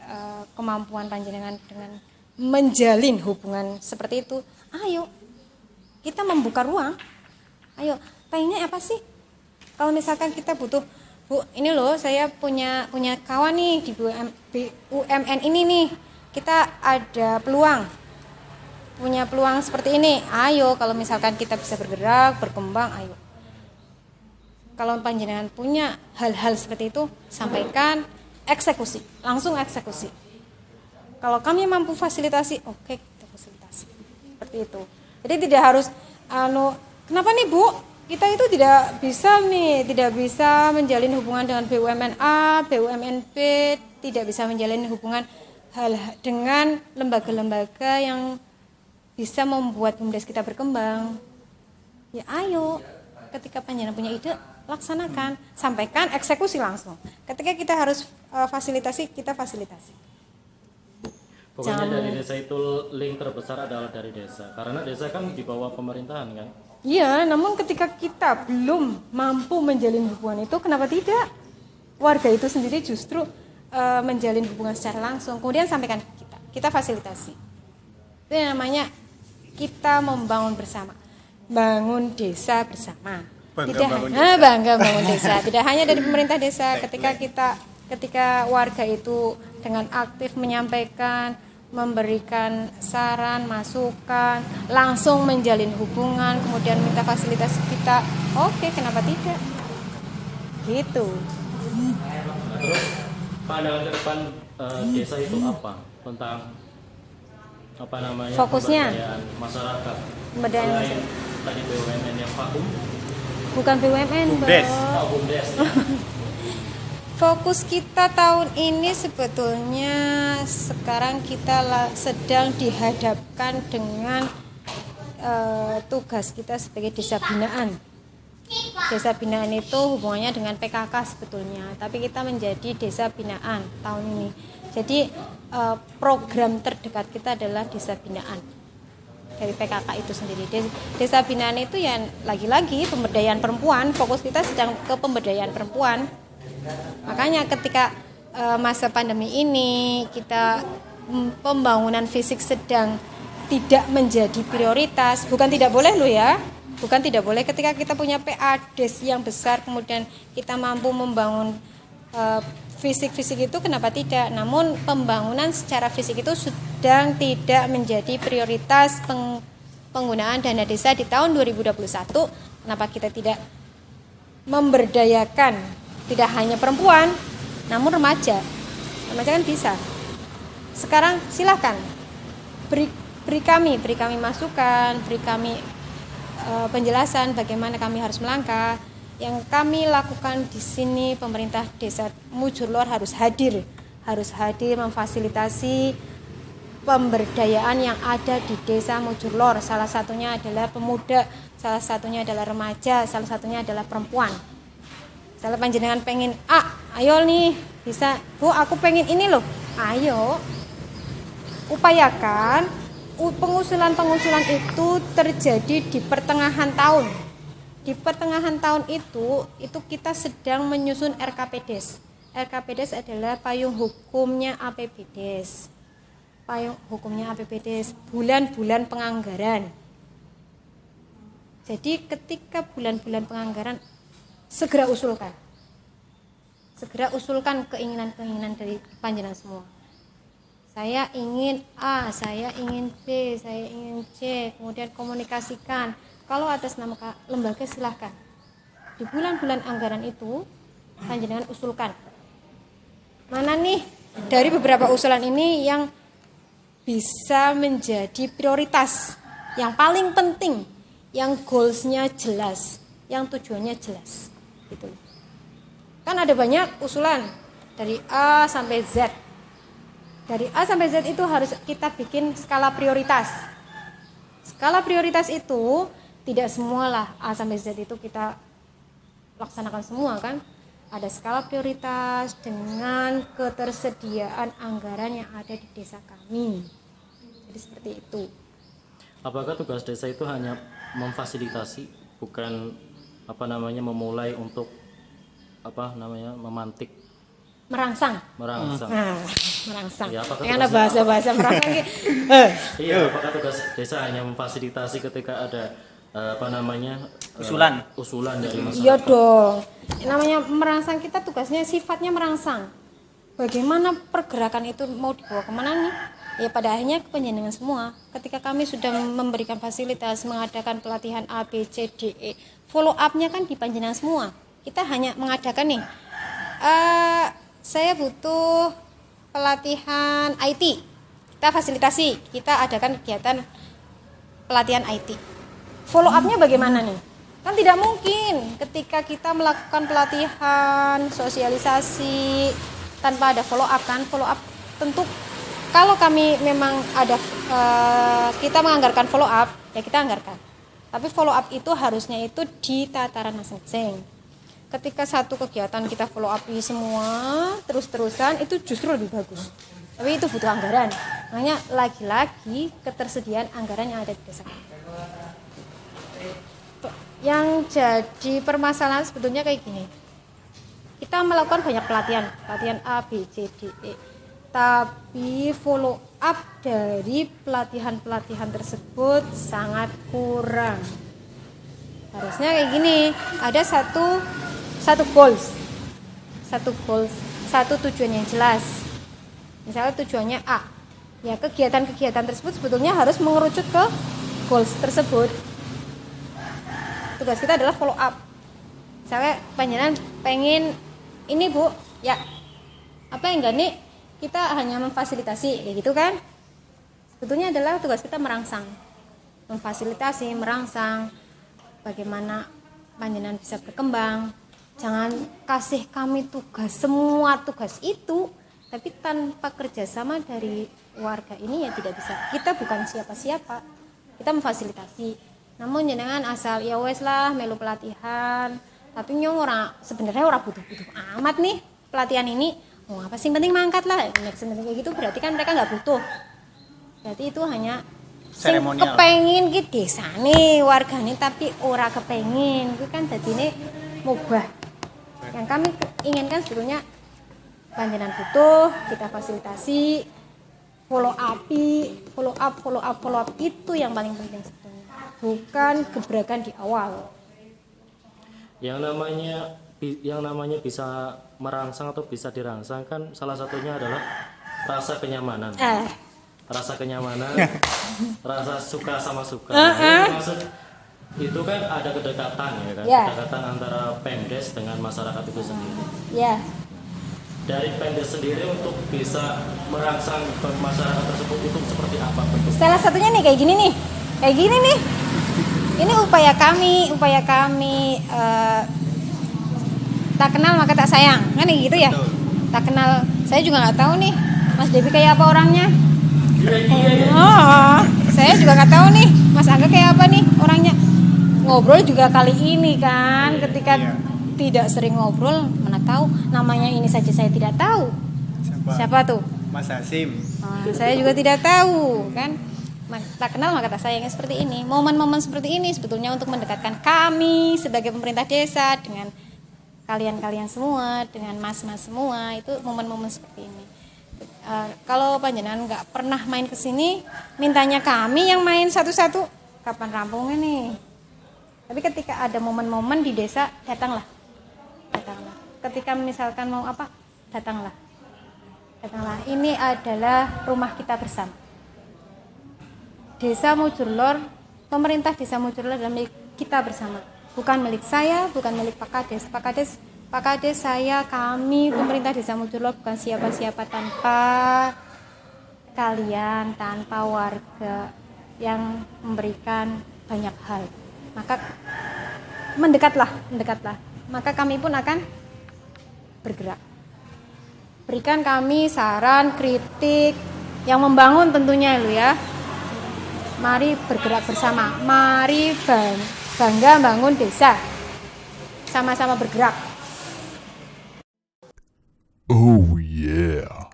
E: kemampuan panjenengan dengan menjalin hubungan seperti itu, ayo kita membuka ruang. Ayo, pengennya apa sih? Kalau misalkan kita butuh, Bu, ini loh saya punya kawan nih di BUMN ini nih, kita ada punya peluang seperti ini. Ayo, kalau misalkan kita bisa bergerak, berkembang, ayo. Kalau panjenengan punya hal-hal seperti itu, sampaikan, eksekusi, langsung eksekusi. Kalau kami mampu fasilitasi, oke, kita fasilitasi. Seperti itu. Jadi tidak harus kenapa nih Bu? Kita itu tidak bisa menjalin hubungan dengan BUMN A, BUMN B, tidak bisa menjalin hubungan dengan lembaga-lembaga yang bisa membuat BUMDes kita berkembang. Ya ayo, ketika panjenengan punya ide, laksanakan, sampaikan, eksekusi langsung. Ketika kita harus fasilitasi, kita fasilitasi.
B: Pokoknya dari desa itu link terbesar adalah dari desa, karena desa kan di bawah pemerintahan kan.
E: Iya, namun ketika kita belum mampu menjalin hubungan itu, kenapa tidak? Warga itu sendiri justru menjalin hubungan secara langsung, kemudian sampaikan ke kita fasilitasi. Itu yang namanya kita membangun bersama, bangun desa bersama. Bangga bangun desa. Tidak hanya dari pemerintah desa. Ketika warga itu dengan aktif menyampaikan, memberikan saran, masukan, langsung menjalin hubungan, kemudian minta fasilitas kita, oke, kenapa tidak? Gitu.
B: Nah, terus pandangan ke depan desa itu apa tentang
E: fokusnya
B: pemberdayaan masyarakat?
E: Pemberdayaan
B: Selain tadi BUMN yang vakum,
E: bukan BUMN,
B: BUMDes.
E: Fokus kita tahun ini sebetulnya sekarang kita sedang dihadapkan dengan tugas kita sebagai desa binaan. Desa binaan itu hubungannya dengan PKK sebetulnya, tapi kita menjadi desa binaan tahun ini. Jadi program terdekat kita adalah desa binaan dari PKK itu sendiri. Desa binaan itu yang lagi-lagi pemberdayaan perempuan, fokus kita sedang ke pemberdayaan perempuan. Makanya ketika masa pandemi ini kita pembangunan fisik sedang tidak menjadi prioritas, bukan tidak boleh loh ya, bukan tidak boleh ketika kita punya PA des yang besar kemudian kita mampu membangun
D: fisik-fisik itu kenapa tidak? Namun pembangunan secara fisik itu sedang tidak menjadi prioritas penggunaan dana desa di tahun 2021. Kenapa kita tidak memberdayakan tidak hanya perempuan, namun remaja? Remaja kan bisa. Sekarang silakan beri kami masukan, beri kami penjelasan bagaimana kami harus melangkah. Yang kami lakukan di sini, pemerintah Desa Mujurlor harus hadir memfasilitasi pemberdayaan yang ada di Desa Mujurlor. Salah satunya adalah pemuda, salah satunya adalah remaja, salah satunya adalah perempuan. Misalnya panjenengan pengen ayo nih bisa, Bu aku pengen ini loh, ayo upayakan pengusulan itu terjadi di pertengahan tahun. Di pertengahan tahun itu kita sedang menyusun RKPDes. RKPDes adalah payung hukumnya APBDes. Payung hukumnya APBDes, bulan-bulan penganggaran. Jadi ketika bulan-bulan penganggaran segera usulkan keinginan-keinginan dari panjenengan semua. Saya ingin A, saya ingin B, saya ingin C, kemudian komunikasikan. Kalau atas nama lembaga silahkan. Di bulan-bulan anggaran itu panjenengan usulkan. Mana nih dari beberapa usulan ini yang bisa menjadi prioritas, yang paling penting, yang goals-nya jelas, yang tujuannya jelas. Gitu. Kan ada banyak usulan dari A sampai Z. Dari A sampai Z itu harus kita bikin skala prioritas. Skala prioritas itu tidak semualah A sampai Z itu kita laksanakan semua kan. Ada skala prioritas dengan ketersediaan anggaran yang ada di desa kami. Jadi seperti itu.
B: Apakah tugas desa itu hanya memfasilitasi, bukan memulai untuk memantik,
D: merangsang.
B: Merangsang.
D: Ya,
B: apakah
D: bahasa merangsang gitu.
B: Iya, apakah tugas desa hanya memfasilitasi ketika ada usulan dari masyarakat?
D: Iya dong. Namanya merangsang, kita tugasnya sifatnya merangsang. Bagaimana pergerakan itu mau dibawa kemana nih? Ya pada akhirnya ke panjenengan semua. Ketika kami sudah memberikan fasilitas, mengadakan pelatihan A, B, C, D, E, follow up-nya kan di panjenengan semua. Kita hanya mengadakan nih. Saya butuh pelatihan IT. Kita fasilitasi, kita adakan kegiatan pelatihan IT. Follow up-nya bagaimana nih? Kan tidak mungkin ketika kita melakukan pelatihan, sosialisasi tanpa ada follow up kan? Follow up tentu kalau kami memang ada kita menganggarkan follow up, ya kita anggarkan. Tapi follow up itu harusnya itu di tataran masing-masing. Ketika satu kegiatan kita follow up semua terus-terusan itu justru lebih bagus. Tapi itu butuh anggaran. Makanya lagi-lagi ketersediaan anggaran yang ada di desa. Yang jadi permasalahan sebetulnya kayak gini. Kita melakukan banyak pelatihan A, B, C, D, E. Tapi follow up dari pelatihan-pelatihan tersebut sangat kurang. Harusnya kayak gini, ada satu goals, satu tujuan yang jelas. Misalnya tujuannya A, ya kegiatan-kegiatan tersebut sebetulnya harus mengerucut ke goals tersebut. Tugas kita adalah follow up. Misalnya panjenengan pengen ini Bu, ya apa yang enggak nih? Kita hanya memfasilitasi, kayak gitu kan? Sebetulnya adalah tugas kita merangsang, memfasilitasi, merangsang. Bagaimana panjenengan bisa berkembang. Jangan kasih kami semua tugas itu, tapi tanpa kerjasama dari warga ini ya tidak bisa. Kita bukan siapa-siapa, kita memfasilitasi. Namun jenengan asal ya wes lah melu pelatihan, tapi sebenarnya orang butuh-butuh amat nih pelatihan ini. Apa sih penting mangkat lah, kayak gitu berarti kan mereka nggak butuh. Berarti itu hanya kepengin ki desane wargane tapi ora kepengin, itu kan dadine mubah. Yang kami inginkan sebetulnya panjenengan butuh, kita fasilitasi, follow up itu yang paling penting sebetulnya. Bukan gebrakan di awal.
B: Yang namanya yang namanya bisa merangsang atau bisa dirangsang kan salah satunya adalah rasa kenyamanan. Rasa kenyamanan, rasa suka sama suka. Nah, maksud itu kan ada kedekatan ya kan, kedekatan antara Pemdes dengan masyarakat itu sendiri.
E: Ya.
B: Dari Pemdes sendiri untuk bisa merangsang ke masyarakat tersebut itu seperti apa bentuknya?
E: Salah satunya nih kayak gini nih. Kayak gini nih. Ini upaya kami tak kenal maka tak sayang. Kan gitu ya? Tak kenal, saya juga nggak tahu nih Mas Debi kayak apa orangnya. Oh, saya juga nggak tahu nih Mas Angga kayak apa nih orangnya. Ngobrol juga kali ini kan, ketika tidak sering ngobrol, mana tahu namanya ini saja saya tidak tahu. Siapa tuh?
C: Mas Hasim.
E: Saya juga tidak tahu kan. Tak kenal maka tak sayangnya seperti ini. Momen-momen seperti ini sebetulnya untuk mendekatkan kami sebagai pemerintah desa dengan kalian-kalian semua, dengan mas-mas semua, itu momen-momen seperti ini. Kalau panjenengan nggak pernah main ke sini, mintanya kami yang main satu-satu, kapan rampungnya nih? Tapi ketika ada momen-momen di desa, datanglah. Ketika misalkan mau apa, datanglah. Ini adalah rumah kita bersama. Desa Mujurlor, pemerintah Desa Mujurlor adalah milik kita bersama. Bukan milik saya, bukan milik Pak Kades, saya, kami, pemerintah Desa Mujurlor bukan siapa-siapa tanpa kalian, tanpa warga yang memberikan banyak hal. Maka mendekatlah. Maka kami pun akan bergerak. Berikan kami saran, kritik yang membangun tentunya lu ya. Mari bergerak bersama. Mari bangga bangun desa. Sama-sama bergerak.
F: Oh yeah.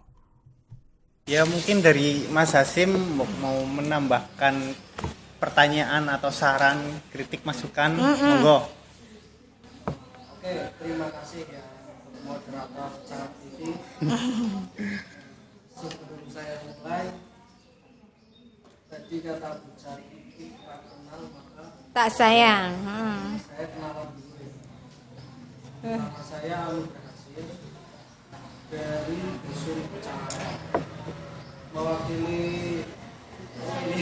C: Ya mungkin dari Mas Hasim mau menambahkan pertanyaan atau saran, kritik, masukan, monggo.
G: Oke, terima kasih ya moderator Cara TV. Sebelum saya mulai, tadi kata Bu Cara TV tak kenal maka
E: Tak sayang.
G: saya kenalan dulu ya. Nama saya Anugrah Hasim dari Dusun Cara, mewakili ini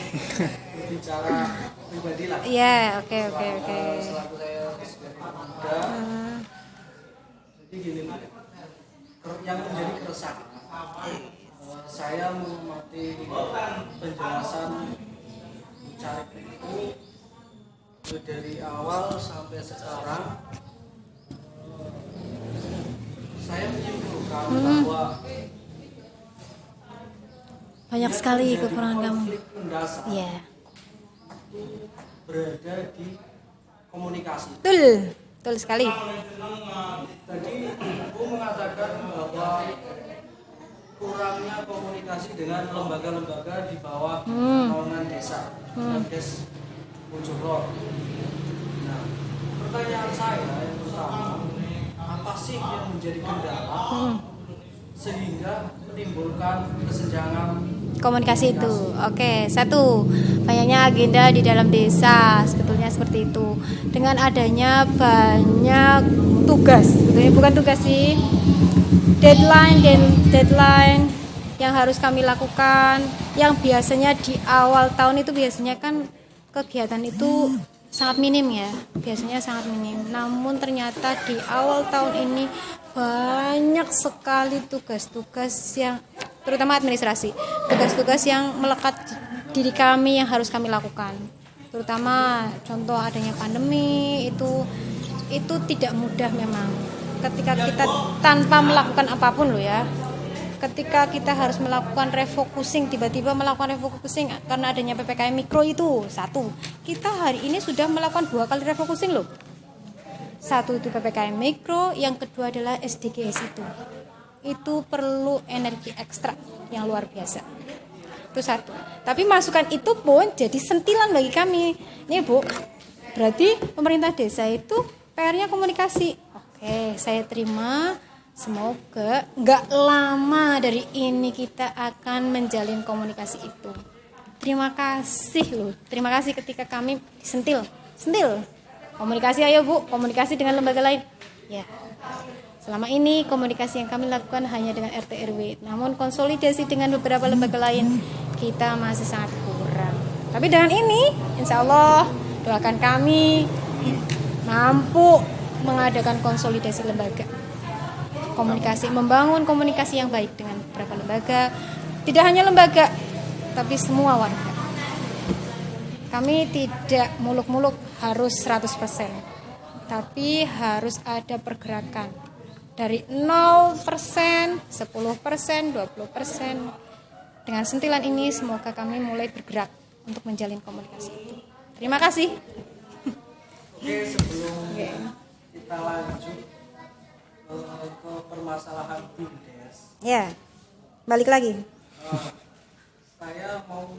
G: berbicara pribadi lah.
E: Iya, oke.
G: Selaku saya sebagai pemuda, jadi gini Mbak, yang menjadi keresahan saya mengamati penjelasan Carik itu dari awal sampai sekarang. Saya menyimpulkan bahwa
E: Banyak sekali kekurangan kamu.
G: konflik mendasar
E: Iya.
G: berada di komunikasi.
E: Betul sekali.
G: Tadi Ibu mengatakan bahwa kurangnya komunikasi dengan lembaga-lembaga di bawah naungan desa, Des Mujurlor. Nah, pertanyaan saya yang pertama, apa sih yang menjadi kendala sehingga menimbulkan kesenjangan
E: Komunikasi itu. Oke, satu, banyaknya agenda di dalam desa, sebetulnya seperti itu. Dengan adanya banyak tugas, sebetulnya bukan tugas sih, deadline yang harus kami lakukan, yang biasanya di awal tahun itu biasanya kan kegiatan itu sangat minim ya, biasanya sangat minim. Namun ternyata di awal tahun ini banyak sekali tugas-tugas yang, terutama administrasi, tugas-tugas yang melekat diri kami yang harus kami lakukan. Terutama contoh adanya pandemi itu tidak mudah memang. Ketika kita tanpa melakukan apapun loh ya. Ketika kita harus melakukan refocusing, tiba-tiba melakukan refocusing karena adanya PPKM mikro itu satu. Kita hari ini sudah melakukan 2 kali refocusing loh. Satu itu PPKM mikro, yang kedua adalah SDGs itu. Itu perlu energi ekstra yang luar biasa. Itu satu. Tapi masukan itu pun jadi sentilan bagi kami. Nih Bu, berarti pemerintah desa itu PR-nya komunikasi. Oke, saya terima. Semoga nggak lama dari ini kita akan menjalin komunikasi itu. Terima kasih loh. Terima kasih ketika kami sentil. Komunikasi ayo Bu, komunikasi dengan lembaga lain. Ya, Selama ini komunikasi yang kami lakukan hanya dengan RT RW, namun konsolidasi dengan beberapa lembaga lain kita masih sangat kurang. Tapi dengan ini, insya Allah doakan kami mampu mengadakan konsolidasi lembaga, komunikasi, membangun komunikasi yang baik dengan beberapa lembaga, tidak hanya lembaga, tapi semua warga. Kami tidak muluk-muluk harus 100%, tapi harus ada pergerakan. Dari 0%, 10%, 20%. Dengan sentilan ini semoga kami mulai bergerak untuk menjalin komunikasi itu. Terima kasih.
G: Oke, sebelum kita lanjut ke permasalahan BUMDes,
E: Ya, balik lagi.
G: saya mau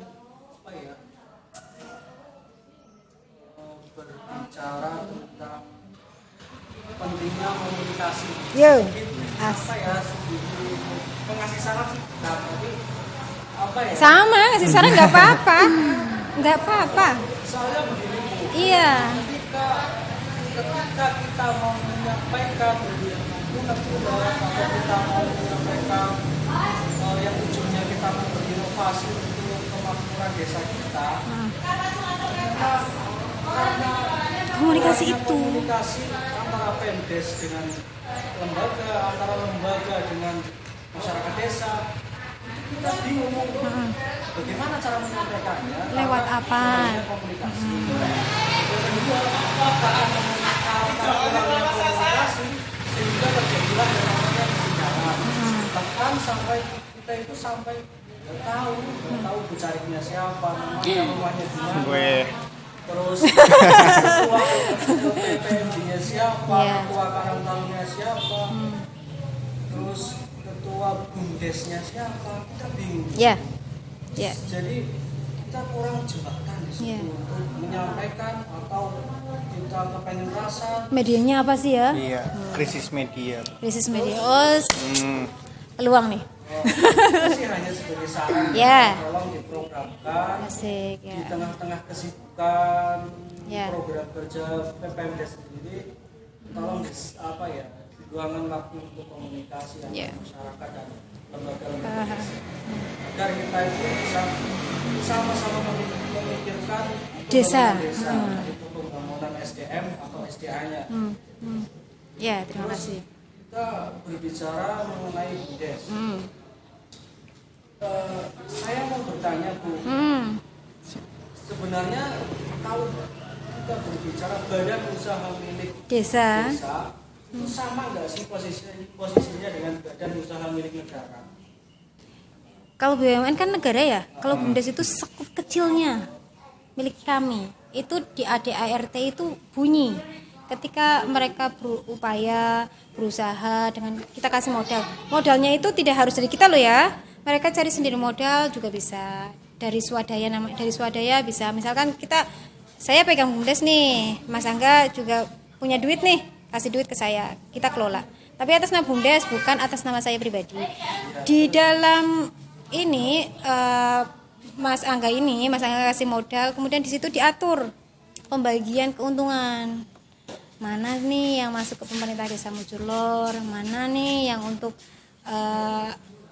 G: berbicara tentang pentingnya komunikasi.
E: Yo,
G: Mengasih saran sih,
E: sama ngasih saran nggak apa-apa, nggak apa-apa.
G: soalnya begini Bu,
E: Iya,
G: ketika kita mau menyampaikan unek-unek atau kita mau menyampaikan yang ujungnya kita mau berinovasi untuk kemakmuran desa kita, karena
E: komunikasi itu.
G: komunikasi antara Pemdes dengan lembaga, antara lembaga dengan masyarakat desa, kita bingung bagaimana cara menyampaikannya.
E: Lewat apa?
G: Komunikasi. Yang kedua, apakah kurangnya komunikasi sehingga terjadilah yang namanya kesenjangan. Bahkan sampai kita itu nggak tahu bercarinya siapa, namanya rumahnya di mana. Terus ketua PPMD-nya siapa, ketua Karangtaruna siapa, terus ketua BUMDesnya siapa, kita bingung.
E: Ya.
G: Jadi kita kurang jembatan di situ untuk menyampaikan atau kita kepengen rasa.
E: Medianya apa sih ya?
C: Iya, krisis media.
E: Krisis media. Oh, peluang nih.
G: Itu sih hanya sebagai saran.
E: Ya.
G: Tolong diprogramkan
E: Asik
G: di
E: ya.
G: tengah-tengah kesibukan
E: Ya.
G: program kerja PPMDes sendiri. Tolong luangan waktu untuk komunikasi antara masyarakat dan lembaga-lembaga agar kita itu bisa sama-sama memikirkan
E: Desa.
G: itu pembangunan SDM atau SDA-nya.
E: Ya, terima kasih.
G: Kita berbicara mengenai BUMDes. Saya mau bertanya Bu, sebenarnya kalau kita berbicara badan usaha milik
E: Desa.
G: itu sama nggak sih posisinya dengan badan usaha milik negara?
E: Kalau BUMN kan negara ya. Kalau BUMDes itu sekup kecilnya milik kami. Itu di ADART itu bunyi. Ketika mereka berupaya, berusaha dengan kita kasih modal. Modalnya itu tidak harus dari kita loh ya. Mereka cari sendiri modal juga bisa. Dari swadaya bisa. Misalkan saya pegang BUMDes nih, Mas Angga juga punya duit nih, kasih duit ke saya, kita kelola. Tapi atas nama BUMDes, bukan atas nama saya pribadi. Di dalam ini Mas Angga kasih modal, kemudian di situ diatur pembagian keuntungan. Mana nih yang masuk ke pemerintah Desa Mujurlor, mana nih yang untuk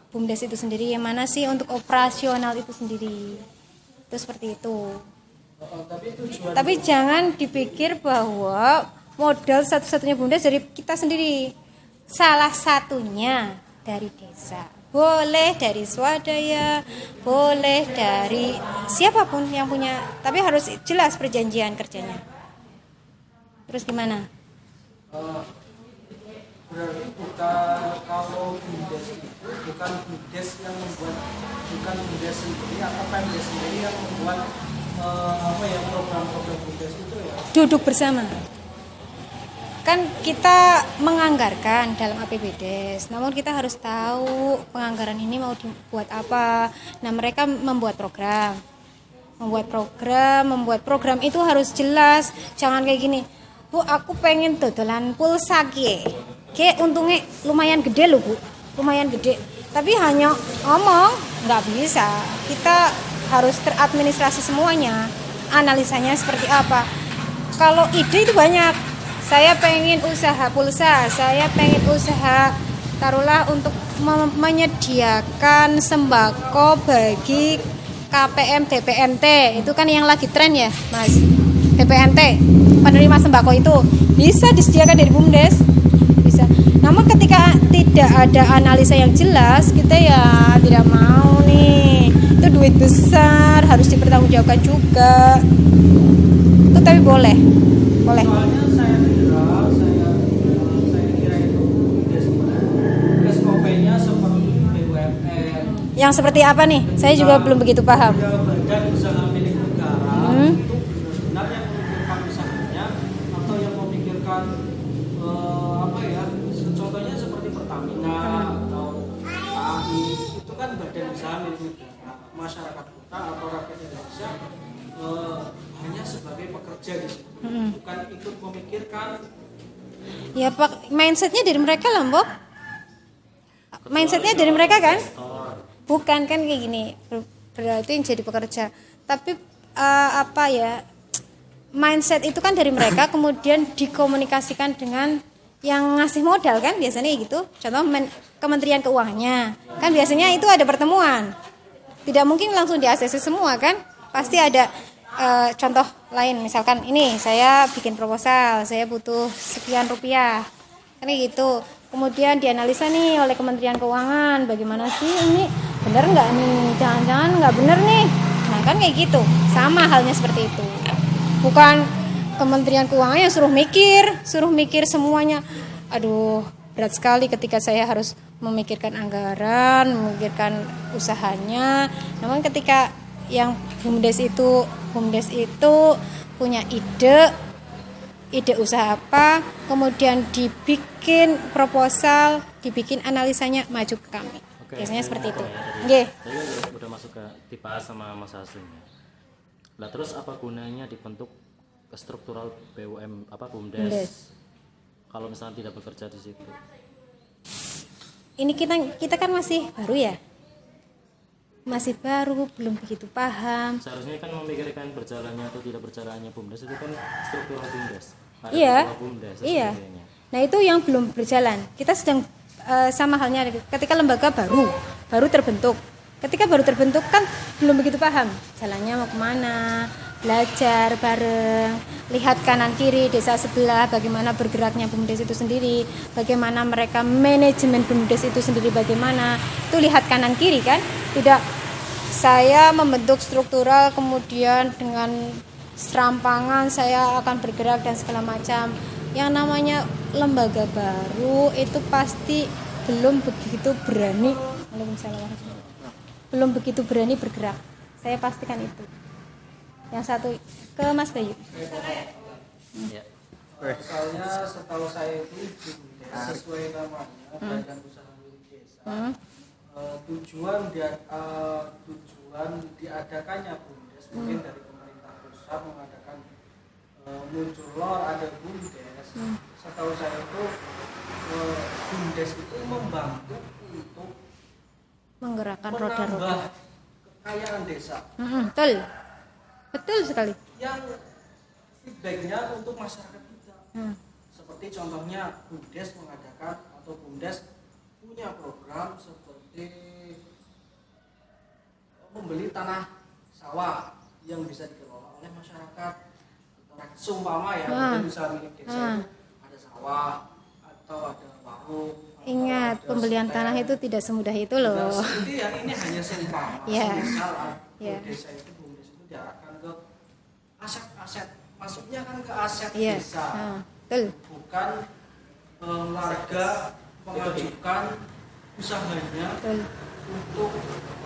E: BUMDes itu sendiri, yang mana sih untuk operasional itu sendiri. Itu seperti itu. Tapi jangan dipikir bahwa modal satu-satunya BUMDes dari kita sendiri. Salah satunya dari desa. Boleh dari swadaya, boleh dari siapapun yang punya, tapi harus jelas perjanjian kerjanya. Terus gimana?
G: Berarti kalau BUMDes itu bukan BUMDes yang membuat, bukan BUMDes sendiri atau Pemdes sendiri yang membuat program-program BUMDes itu ya?
E: Duduk bersama. Kan kita menganggarkan dalam APBDes, namun kita harus tahu penganggaran ini mau dibuat apa. Nah, mereka membuat program itu harus jelas. Jangan kayak gini, Bu, aku pengen dodolan pulsa Ki, untungnya lumayan gede loh Bu, lumayan gede. Tapi hanya ngomong nggak bisa. Kita harus teradministrasi semuanya. Analisanya seperti apa? Kalau ide itu banyak.
D: saya pengen usaha pulsa, saya pengen usaha taruhlah untuk menyediakan sembako bagi KPM DPNT, itu kan yang lagi tren ya Mas, DPNT, penerima sembako itu bisa disediakan dari BUMDes, bisa. Namun ketika tidak ada analisa yang jelas, kita ya tidak mau nih, itu duit besar harus dipertanggungjawabkan juga, itu tapi boleh.
G: Soalnya saya kira itu SKP-nya seperti BUMN.
D: Yang seperti apa nih? Saya juga belum begitu paham.
G: Ya, badan usaha milik negara itu benar-benar yang memikirkan usahanya atau yang memikirkan apa ya? Contohnya seperti Pertamina atau KAI itu kan badan usaha milik negara. Masyarakat kota atau rakyat Indonesia hanya sebagai pekerja di situ, bukan ikut memikirkan.
D: Ya Pak, mindsetnya dari mereka lah Mbok. Mindsetnya dari mereka kan? Bukan kan kayak gini. Berarti yang jadi pekerja. Tapi apa ya? Mindset itu kan dari mereka, kemudian dikomunikasikan dengan yang ngasih modal kan biasanya gitu. Contoh Kementerian Keuangannya. Kan biasanya itu ada pertemuan. Tidak mungkin langsung di ACC semua kan? Pasti ada contoh lain, misalkan ini saya bikin proposal, saya butuh sekian rupiah, kan gitu. Kemudian dianalisa nih oleh Kementerian Keuangan, bagaimana sih ini benar nggak nih, jangan-jangan nggak benar nih. Nah kan kayak gitu, sama halnya seperti itu. Bukan Kementerian Keuangan yang suruh mikir semuanya. Aduh, berat sekali ketika saya harus memikirkan anggaran, memikirkan usahanya. Namun ketika yang BUMDes itu punya ide usaha apa, kemudian dibikin proposal, dibikin analisanya, maju ke kami. Biasanya seperti itu. Nggih.
B: Saya udah masuk ke tipe A sama Mas Hasim ya. Lah terus apa gunanya dibentuk struktural BUMDes kalau misalnya tidak bekerja di situ?
D: Ini kita kan masih baru ya. Masih baru, belum begitu paham.
B: Seharusnya kan memikirkan berjalannya atau tidak berjalannya BUMDes itu kan struktural BUMDes. Ada
D: Iya.
B: ketua BUMDes dan
D: Iya.
B: sebagainya.
D: Nah, itu yang belum berjalan. Kita sedang sama halnya ketika lembaga baru terbentuk. Ketika baru terbentuk kan belum begitu paham jalannya mau kemana, belajar bareng, lihat kanan kiri desa sebelah bagaimana bergeraknya BUMDes itu sendiri, bagaimana mereka manajemen BUMDes itu sendiri bagaimana, itu lihat kanan kiri kan, tidak saya membentuk struktural kemudian dengan serampangan saya akan bergerak dan segala macam. Yang namanya lembaga baru itu pasti belum begitu berani. Belum begitu berani bergerak. Saya pastikan itu. Yang satu ke Mas Bayu.
B: Ya.
G: Misalnya setahu saya itu BUMDes sesuai namanya badan usaha milik desa. Tujuan diadakannya BUMDes mungkin dari pemerintah pusat mengadakan muncul lor ada BUMDes. Setahu saya itu BUMDes itu membantu untuk
D: Menggerakkan roda-roda.
G: menambah kekayaan desa
D: Betul sekali.
G: yang feedbacknya untuk masyarakat kita. Seperti contohnya BUMDes mengadakan atau BUMDes punya program seperti membeli tanah sawah yang bisa dikelola oleh masyarakat. Seumpama ya, badan usaha milik desa itu ada sawah atau ada warung.
D: Ingat, pembelian tanah itu tidak semudah itu loh.
G: Itu ya, ini hanya seumpama.
D: Ya.
G: Misal
D: Ya.
G: desa itu BUMDes itu diarahkan ke aset-aset, masuknya kan ke aset
D: Iya.
G: desa.
D: Betul.
G: Bukan warga mengajukan usahanya
D: Betul.
G: untuk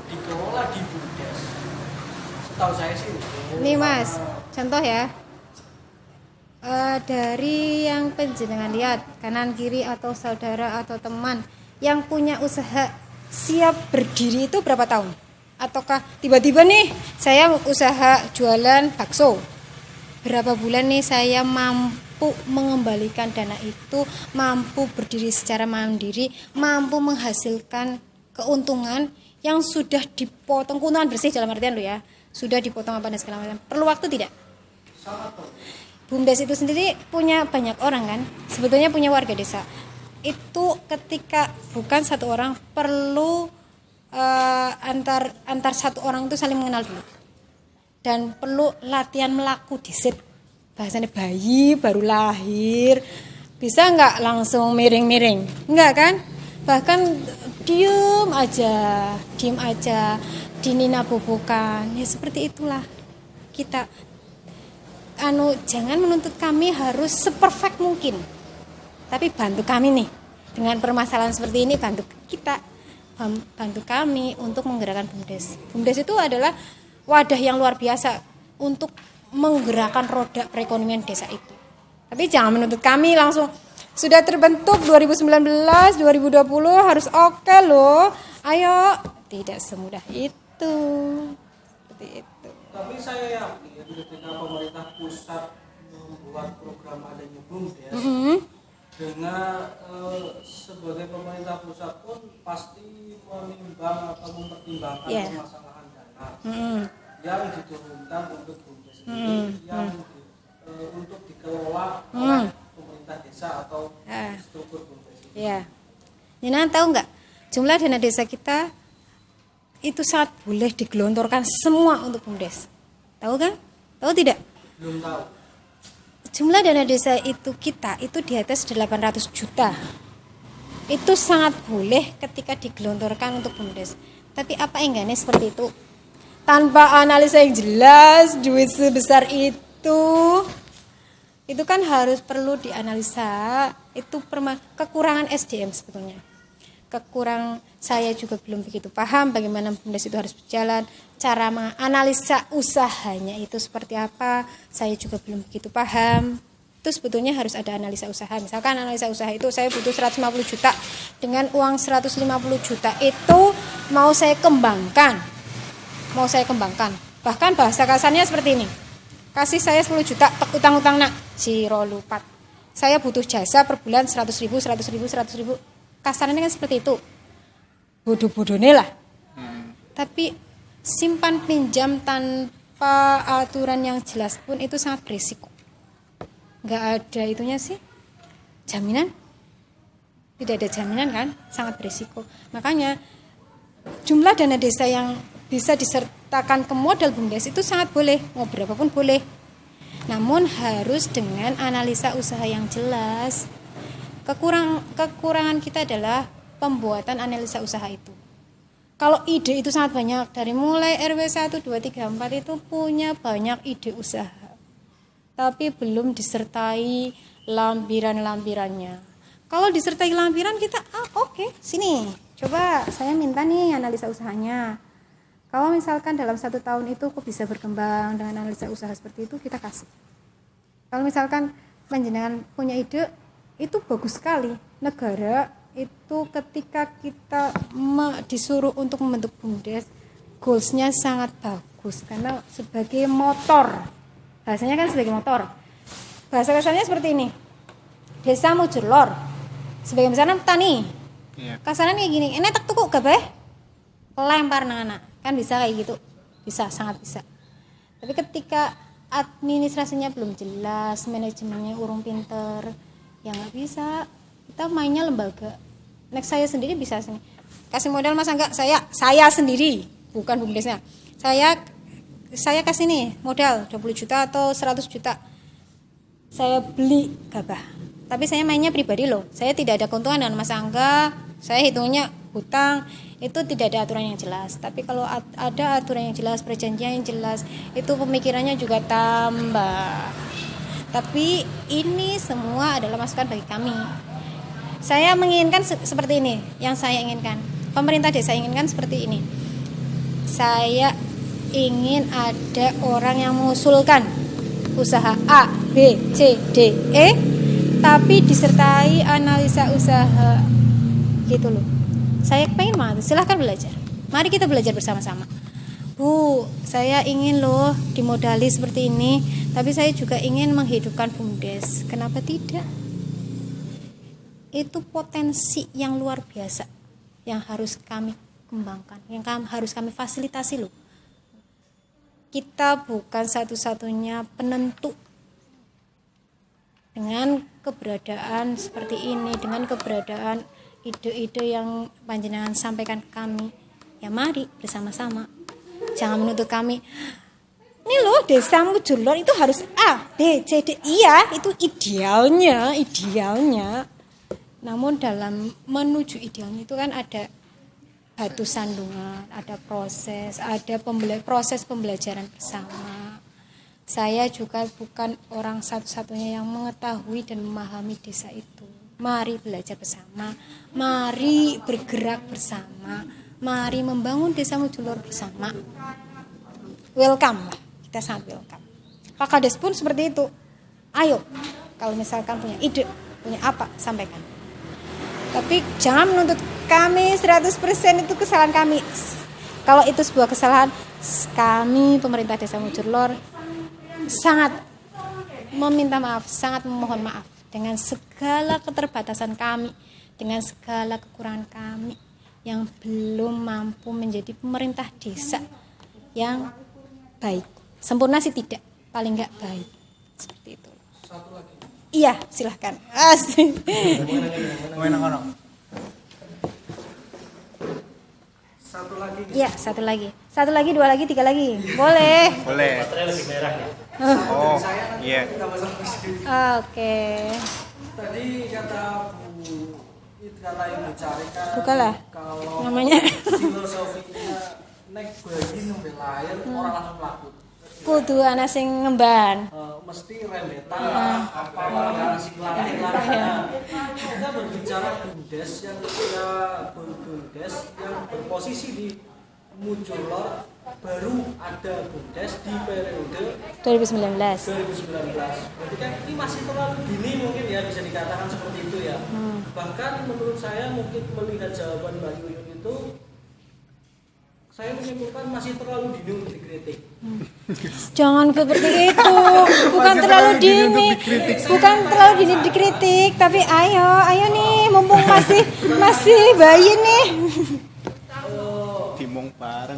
G: dikelola di BUMDes. Setahu saya sih itu.
D: Nih Mas, contoh ya. Dari yang penjenengan lihat kanan kiri atau saudara atau teman yang punya usaha siap berdiri itu berapa tahun? Ataukah tiba-tiba nih saya usaha jualan bakso, berapa bulan nih saya mampu mengembalikan dana itu, mampu berdiri secara mandiri, mampu menghasilkan keuntungan yang sudah dipotong, keuntungan bersih dalam artian lo ya, sudah dipotong apa dan segala macam, perlu waktu tidak? BUMDes itu sendiri punya banyak orang kan, sebetulnya punya warga desa. Itu ketika bukan satu orang, perlu antar satu orang itu saling mengenal dulu. Dan perlu latihan melaku disit. Bahasanya bayi baru lahir, bisa nggak langsung miring-miring? Enggak kan? Bahkan diem aja, dinina bobokan. Ya seperti itulah kita. Jangan menuntut kami harus seperfect mungkin. Tapi bantu kami nih dengan permasalahan seperti ini, bantu kami untuk menggerakkan BUMDes. BUMDes itu adalah wadah yang luar biasa untuk menggerakkan roda perekonomian desa itu. Tapi jangan menuntut kami langsung sudah terbentuk 2019, 2020 harus oke loh. Ayo, tidak semudah itu. Seperti itu.
G: Tapi saya yakin ketika pemerintah pusat membuat program adanya BUMDes, dengan sebagai pemerintah pusat pun pasti menimbang atau mempertimbangkan permasalahan dana yang diturunkan untuk BUMDes ini, yang untuk dikelola oleh pemerintah desa atau struktur BUMDes ini.
D: Ya, Nina tahu nggak jumlah dana desa kita itu sangat boleh digelontorkan semua untuk BUMDes. Tahu kan? Tahu tidak?
G: Belum tahu.
D: Jumlah dana desa itu kita itu di atas 800 juta. Itu sangat boleh ketika digelontorkan untuk BUMDes. Tapi apa enggaknya seperti itu? Tanpa analisa yang jelas, duit sebesar itu kan harus perlu dianalisa. Itu kekurangan SDM sebetulnya. Saya juga belum begitu paham bagaimana BUMDes itu harus berjalan, cara menganalisa usahanya itu seperti apa, saya juga belum begitu paham. Itu sebetulnya harus ada analisa usaha. Misalkan analisa usaha itu saya butuh 150 juta, dengan uang 150 juta itu mau saya kembangkan. Bahkan bahasa kasarnya seperti ini. Kasih saya 10 juta, utang-utang nak, jiro lupat. Saya butuh jasa per bulan 100 ribu. Kasarnya kan seperti itu. Bodoh-bodohnya lah. Tapi simpan pinjam tanpa aturan yang jelas pun itu sangat berisiko. Nggak ada itunya sih jaminan. Tidak ada jaminan kan, sangat berisiko. Makanya jumlah dana desa yang bisa disertakan ke modal BUMDes itu sangat boleh, mau berapapun boleh. Namun harus dengan analisa usaha yang jelas. Kekurangan kita adalah pembuatan analisa usaha itu. Kalau ide itu sangat banyak, dari mulai RW 1, 2, 3, 4 itu punya banyak ide usaha. Tapi belum disertai lampiran-lampirannya. Kalau disertai lampiran kita, oke, sini. Coba saya minta nih analisa usahanya. Kalau misalkan dalam 1 tahun itu kok bisa berkembang dengan analisa usaha seperti itu, kita kasih. Kalau misalkan panjenengan punya ide, itu bagus sekali. Negara itu ketika kita disuruh untuk membentuk BUMDes, goalsnya sangat bagus karena sebagai motor. Bahasanya kan sebagai motor. Bahasa kasarnya seperti ini. Desa Mujurlor sebagai misalnya petani. Kasarnya kayak gini, ini tak tuku gabeh. Lempar nang anak. Kan bisa kayak gitu. Bisa, sangat bisa. Tapi ketika administrasinya belum jelas, manajemennya urung pinter, ya nggak bisa. Kita mainnya lembaga. Next saya sendiri bisa sini. Kasih modal masa enggak? Saya sendiri, bukan BUMDesnya. Saya kasih nih modal 20 juta atau 100 juta. Saya beli gabah. Tapi saya mainnya pribadi loh. Saya tidak ada keuntungan dengan Mas Angga. Saya hitungnya hutang. Itu tidak ada aturan yang jelas. Tapi kalau ada aturan yang jelas, perjanjian yang jelas, itu pemikirannya juga tambah. Tapi ini semua adalah masukan bagi kami. Saya menginginkan seperti ini, yang saya inginkan. Pemerintah desa inginkan seperti ini. Saya ingin ada orang yang mengusulkan usaha A, B, C, D, E, tapi disertai analisa usaha gitu loh. Saya pengen banget, silahkan belajar. Mari kita belajar bersama-sama. Bu, saya ingin loh dimodali seperti ini, tapi saya juga ingin menghidupkan BUMDes. Kenapa tidak? Itu potensi yang luar biasa yang harus kami kembangkan, yang harus kami fasilitasi loh. Kita bukan satu-satunya penentu
E: dengan keberadaan seperti ini, dengan keberadaan ide-ide yang panjenengan sampaikan ke kami, ya mari bersama-sama. Jangan menuntut kami, ini loh Desa Mujurlor itu harus A, B, C, D. Iya, itu idealnya. Namun dalam menuju idealnya itu kan ada batu sandungan, ada proses, ada proses pembelajaran bersama. Saya juga bukan orang satu-satunya yang mengetahui dan memahami desa itu. Mari belajar bersama, mari bergerak bersama, mari membangun Desa Mujurlor bersama. Welcome lah, kita sangat welcome. Pak Kades pun seperti itu. Ayo, kalau misalkan punya ide, punya apa, sampaikan. Tapi jangan menuntut kami 100% itu kesalahan kami. Kalau itu sebuah kesalahan, kami pemerintah Desa Mujurlor sangat meminta maaf, sangat memohon maaf dengan segala keterbatasan kami, dengan segala kekurangan kami yang belum mampu menjadi pemerintah desa yang baik. Sempurna sih tidak, paling enggak baik. Seperti itu.
G: Satu lagi.
E: Iya, silahkan. Asik.
G: Satu lagi.
E: Iya, satu lagi. Satu lagi, dua lagi, tiga lagi. Boleh.
C: Boleh.
B: Baterai lebih merah ya.
C: Oh, iya.
G: Kita masak biskuit.
E: Oke.
G: Tadi kata kata yang dicarikan.
E: Bukalah.
G: Kalau
E: Namanya.
G: filosofinya nek bayi nembe lahir orang langsung laku.
E: Kudu ana sing ngemban.
G: Mesti rendetan lah, apa karena si latih-latihnya. Kita berbicara bumdes yang berposisi di Mujurlor, baru ada bumdes di periode
E: 2019.
G: 2019. Berarti kan ini masih terlalu dini mungkin ya, bisa dikatakan seperti itu ya. Bahkan menurut saya mungkin melihat jawaban Mbak Yuyun itu, saya menyimpulkan masih terlalu dini untuk dikritik.
E: Jangan seperti itu. Bukan terlalu dini. Bukan terlalu dini dikritik, tapi ayo nih, mumpung masih bayi nih.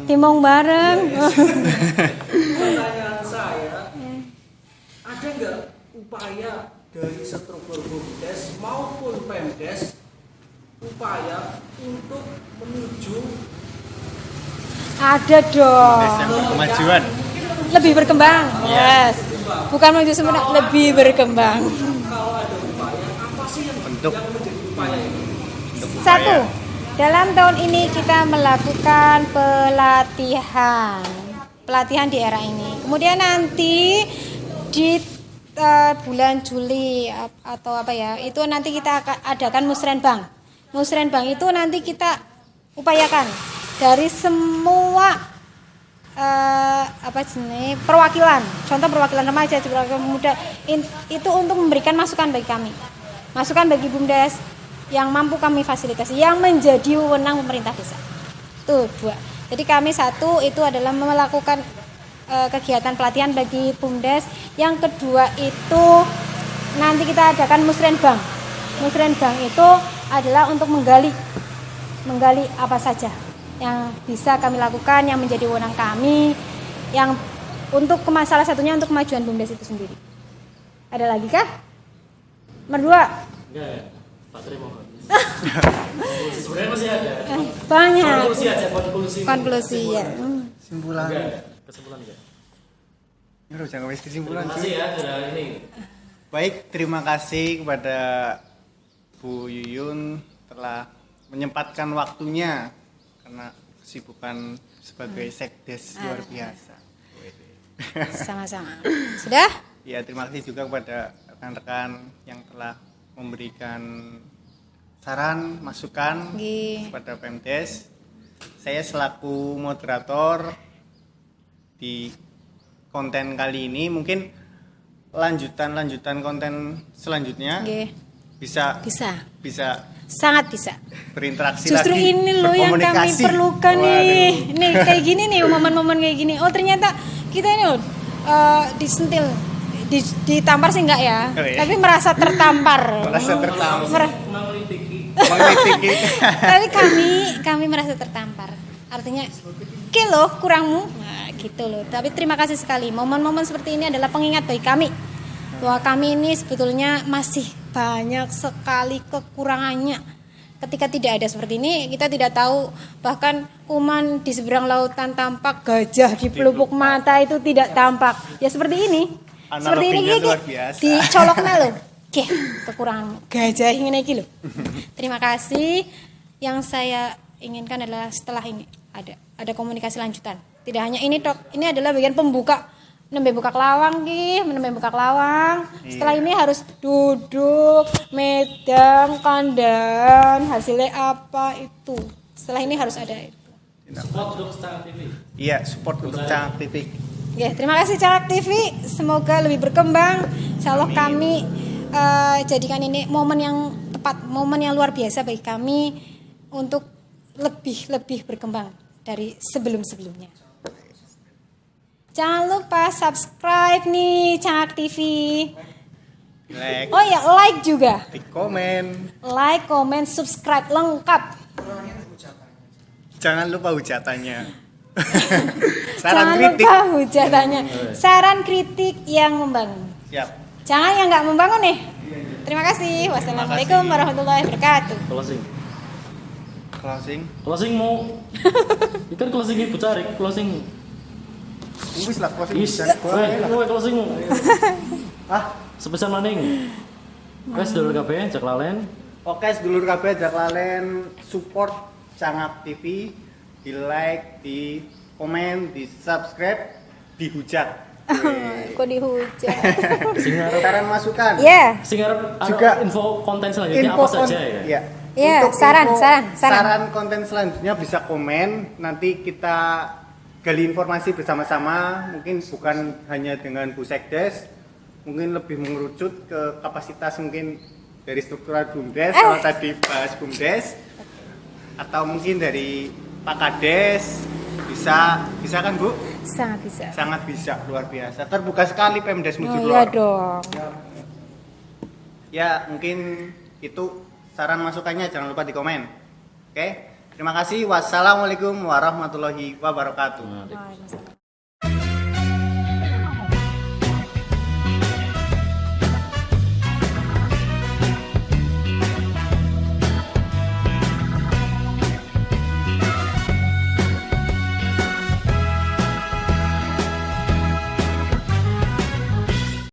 E: Timong bareng.
G: Pertanyaan saya, ada nggak upaya dari struktur bumdes maupun pemdes upaya untuk menuju
E: Ada dong.
C: Kemajuan.
E: Lebih berkembang. Yes. Bukan menuju sempurna, lebih berkembang.
G: kalau ada upaya apa sih yang
C: Bentuk.
G: menjadi upaya ini?
E: Satu, dalam tahun ini kita melakukan pelatihan di era ini. Kemudian nanti di bulan Juli atau apa ya, itu nanti kita akan adakan musrenbang. Musrenbang itu nanti kita upayakan dari semua perwakilan, contoh perwakilan remaja, perwakilan pemuda, itu untuk memberikan masukan bagi kami, masukan bagi bumdes yang mampu kami fasilitasi, yang menjadi wewenang pemerintah desa. Itu dua. Jadi kami satu itu adalah melakukan kegiatan pelatihan bagi bumdes. Yang kedua itu nanti kita adakan musrenbang. Musrenbang itu adalah untuk menggali apa saja yang bisa kami lakukan, yang menjadi wewenang kami, yang untuk salah satunya untuk kemajuan bumdes itu sendiri. Ada lagi kah? Nomor 2.
B: Enggak, baterai mau habis. Sebenarnya masih ada.
E: Banyak.
B: Konklusi aja,
E: Konklusi ya.
C: Kesimpulan.
B: Kesimpulan enggak?
C: Ya, jangan wis kesimpulan.
B: Terima kasih ya sudah ini.
C: Baik, terima kasih kepada Bu Yuyun telah menyempatkan waktunya karena kesibukan sebagai sekdes luar biasa.
E: Sama-sama. Sudah?
C: Ya, terima kasih juga kepada rekan-rekan yang telah memberikan saran, masukan kepada Pemdes. Saya selaku moderator di konten kali ini, mungkin lanjutan konten selanjutnya bisa sangat bisa berinteraksi.
E: Justru
C: lagi,
E: ini loh yang kami perlukan nih. Nih kayak gini nih, momen-momen kayak gini. Oh ternyata kita ini loh disentil, ditampar sih enggak ya, tapi merasa tertampar.
C: Mengkritiki.
E: Tapi kami merasa tertampar. Artinya, oke loh kurangmu, nah, gitu loh. Tapi terima kasih sekali. Momen-momen seperti ini adalah pengingat bagi kami
D: bahwa kami ini sebetulnya masih banyak sekali kekurangannya. Ketika tidak ada seperti ini, kita tidak tahu bahkan kuman di seberang lautan tampak, gajah di pelupuk mata itu tidak tampak. Ya seperti ini. Seperti ini
C: Analoginya luar biasa.
D: dicoloknya loh. Oke, kekurangan gajah ini iki loh. Terima kasih. Yang saya inginkan adalah setelah ini ada komunikasi lanjutan. Tidak hanya ini, Dok. Ini adalah bagian pembuka. Nembe buka kelawang ki, nembe buka kelawang. Setelah ini harus duduk, medang, kandan, hasilnya apa itu. Setelah ini harus ada itu.
B: Support untuk Cangak TV.
C: Iya, support untuk Cangak TV.
D: Ya, terima kasih Cangak TV. Semoga lebih berkembang. Insya Allah kami jadikan ini momen yang tepat, momen yang luar biasa bagi kami untuk lebih berkembang dari sebelum-sebelumnya. Jangan lupa subscribe nih Cangak TV.
C: Like,
D: Oh ya, like juga.
C: di komen.
D: Like, comment, subscribe lengkap.
C: Jangan lupa hujatannya. Saran
D: Jangan
C: kritik.
D: lupa hujatannya. Saran kritik yang membangun.
C: Siap.
D: Jangan yang nggak membangun nih. Terima kasih. Wassalamualaikum warahmatullahi wabarakatuh.
B: Closing.
C: Closing.
B: Mau. Ikan closing ibu cari closing.
C: Wis lah closing.
B: Is. Kowe closing.
C: Ah,
B: Sebesar maning. Wes dulur kabeh jak lalen.
C: oke sedulur kabeh jak lalen support Cangak TV, di like, di komen, di subscribe, dihujat.
E: Kok dihujat?
B: Sing arep
C: Saran masukan.
E: Ya,
B: sing arep
C: Juga
B: info konten selanjutnya apa saja ya?
C: Iya.
E: Iya,
C: Untuk
E: saran,
C: info-
E: saran.
C: saran konten selanjutnya bisa komen, nanti kita gali informasi bersama-sama, mungkin bukan hanya dengan Bu Sekdes, mungkin lebih mengerucut ke kapasitas mungkin dari struktural BUMDes, kalau tadi bahas BUMDes, atau mungkin dari Pak Kades, bisa kan Bu?
E: sangat bisa.
C: Sangat bisa, luar biasa. Terbuka sekali Pemdes
E: Oh
C: Mujur
E: iya
C: Lor.
E: dong.
C: Ya, mungkin itu saran masukannya, jangan lupa di komen. Oke, terima kasih. Wassalamualaikum warahmatullahi wabarakatuh.
E: Waalaikumsalam.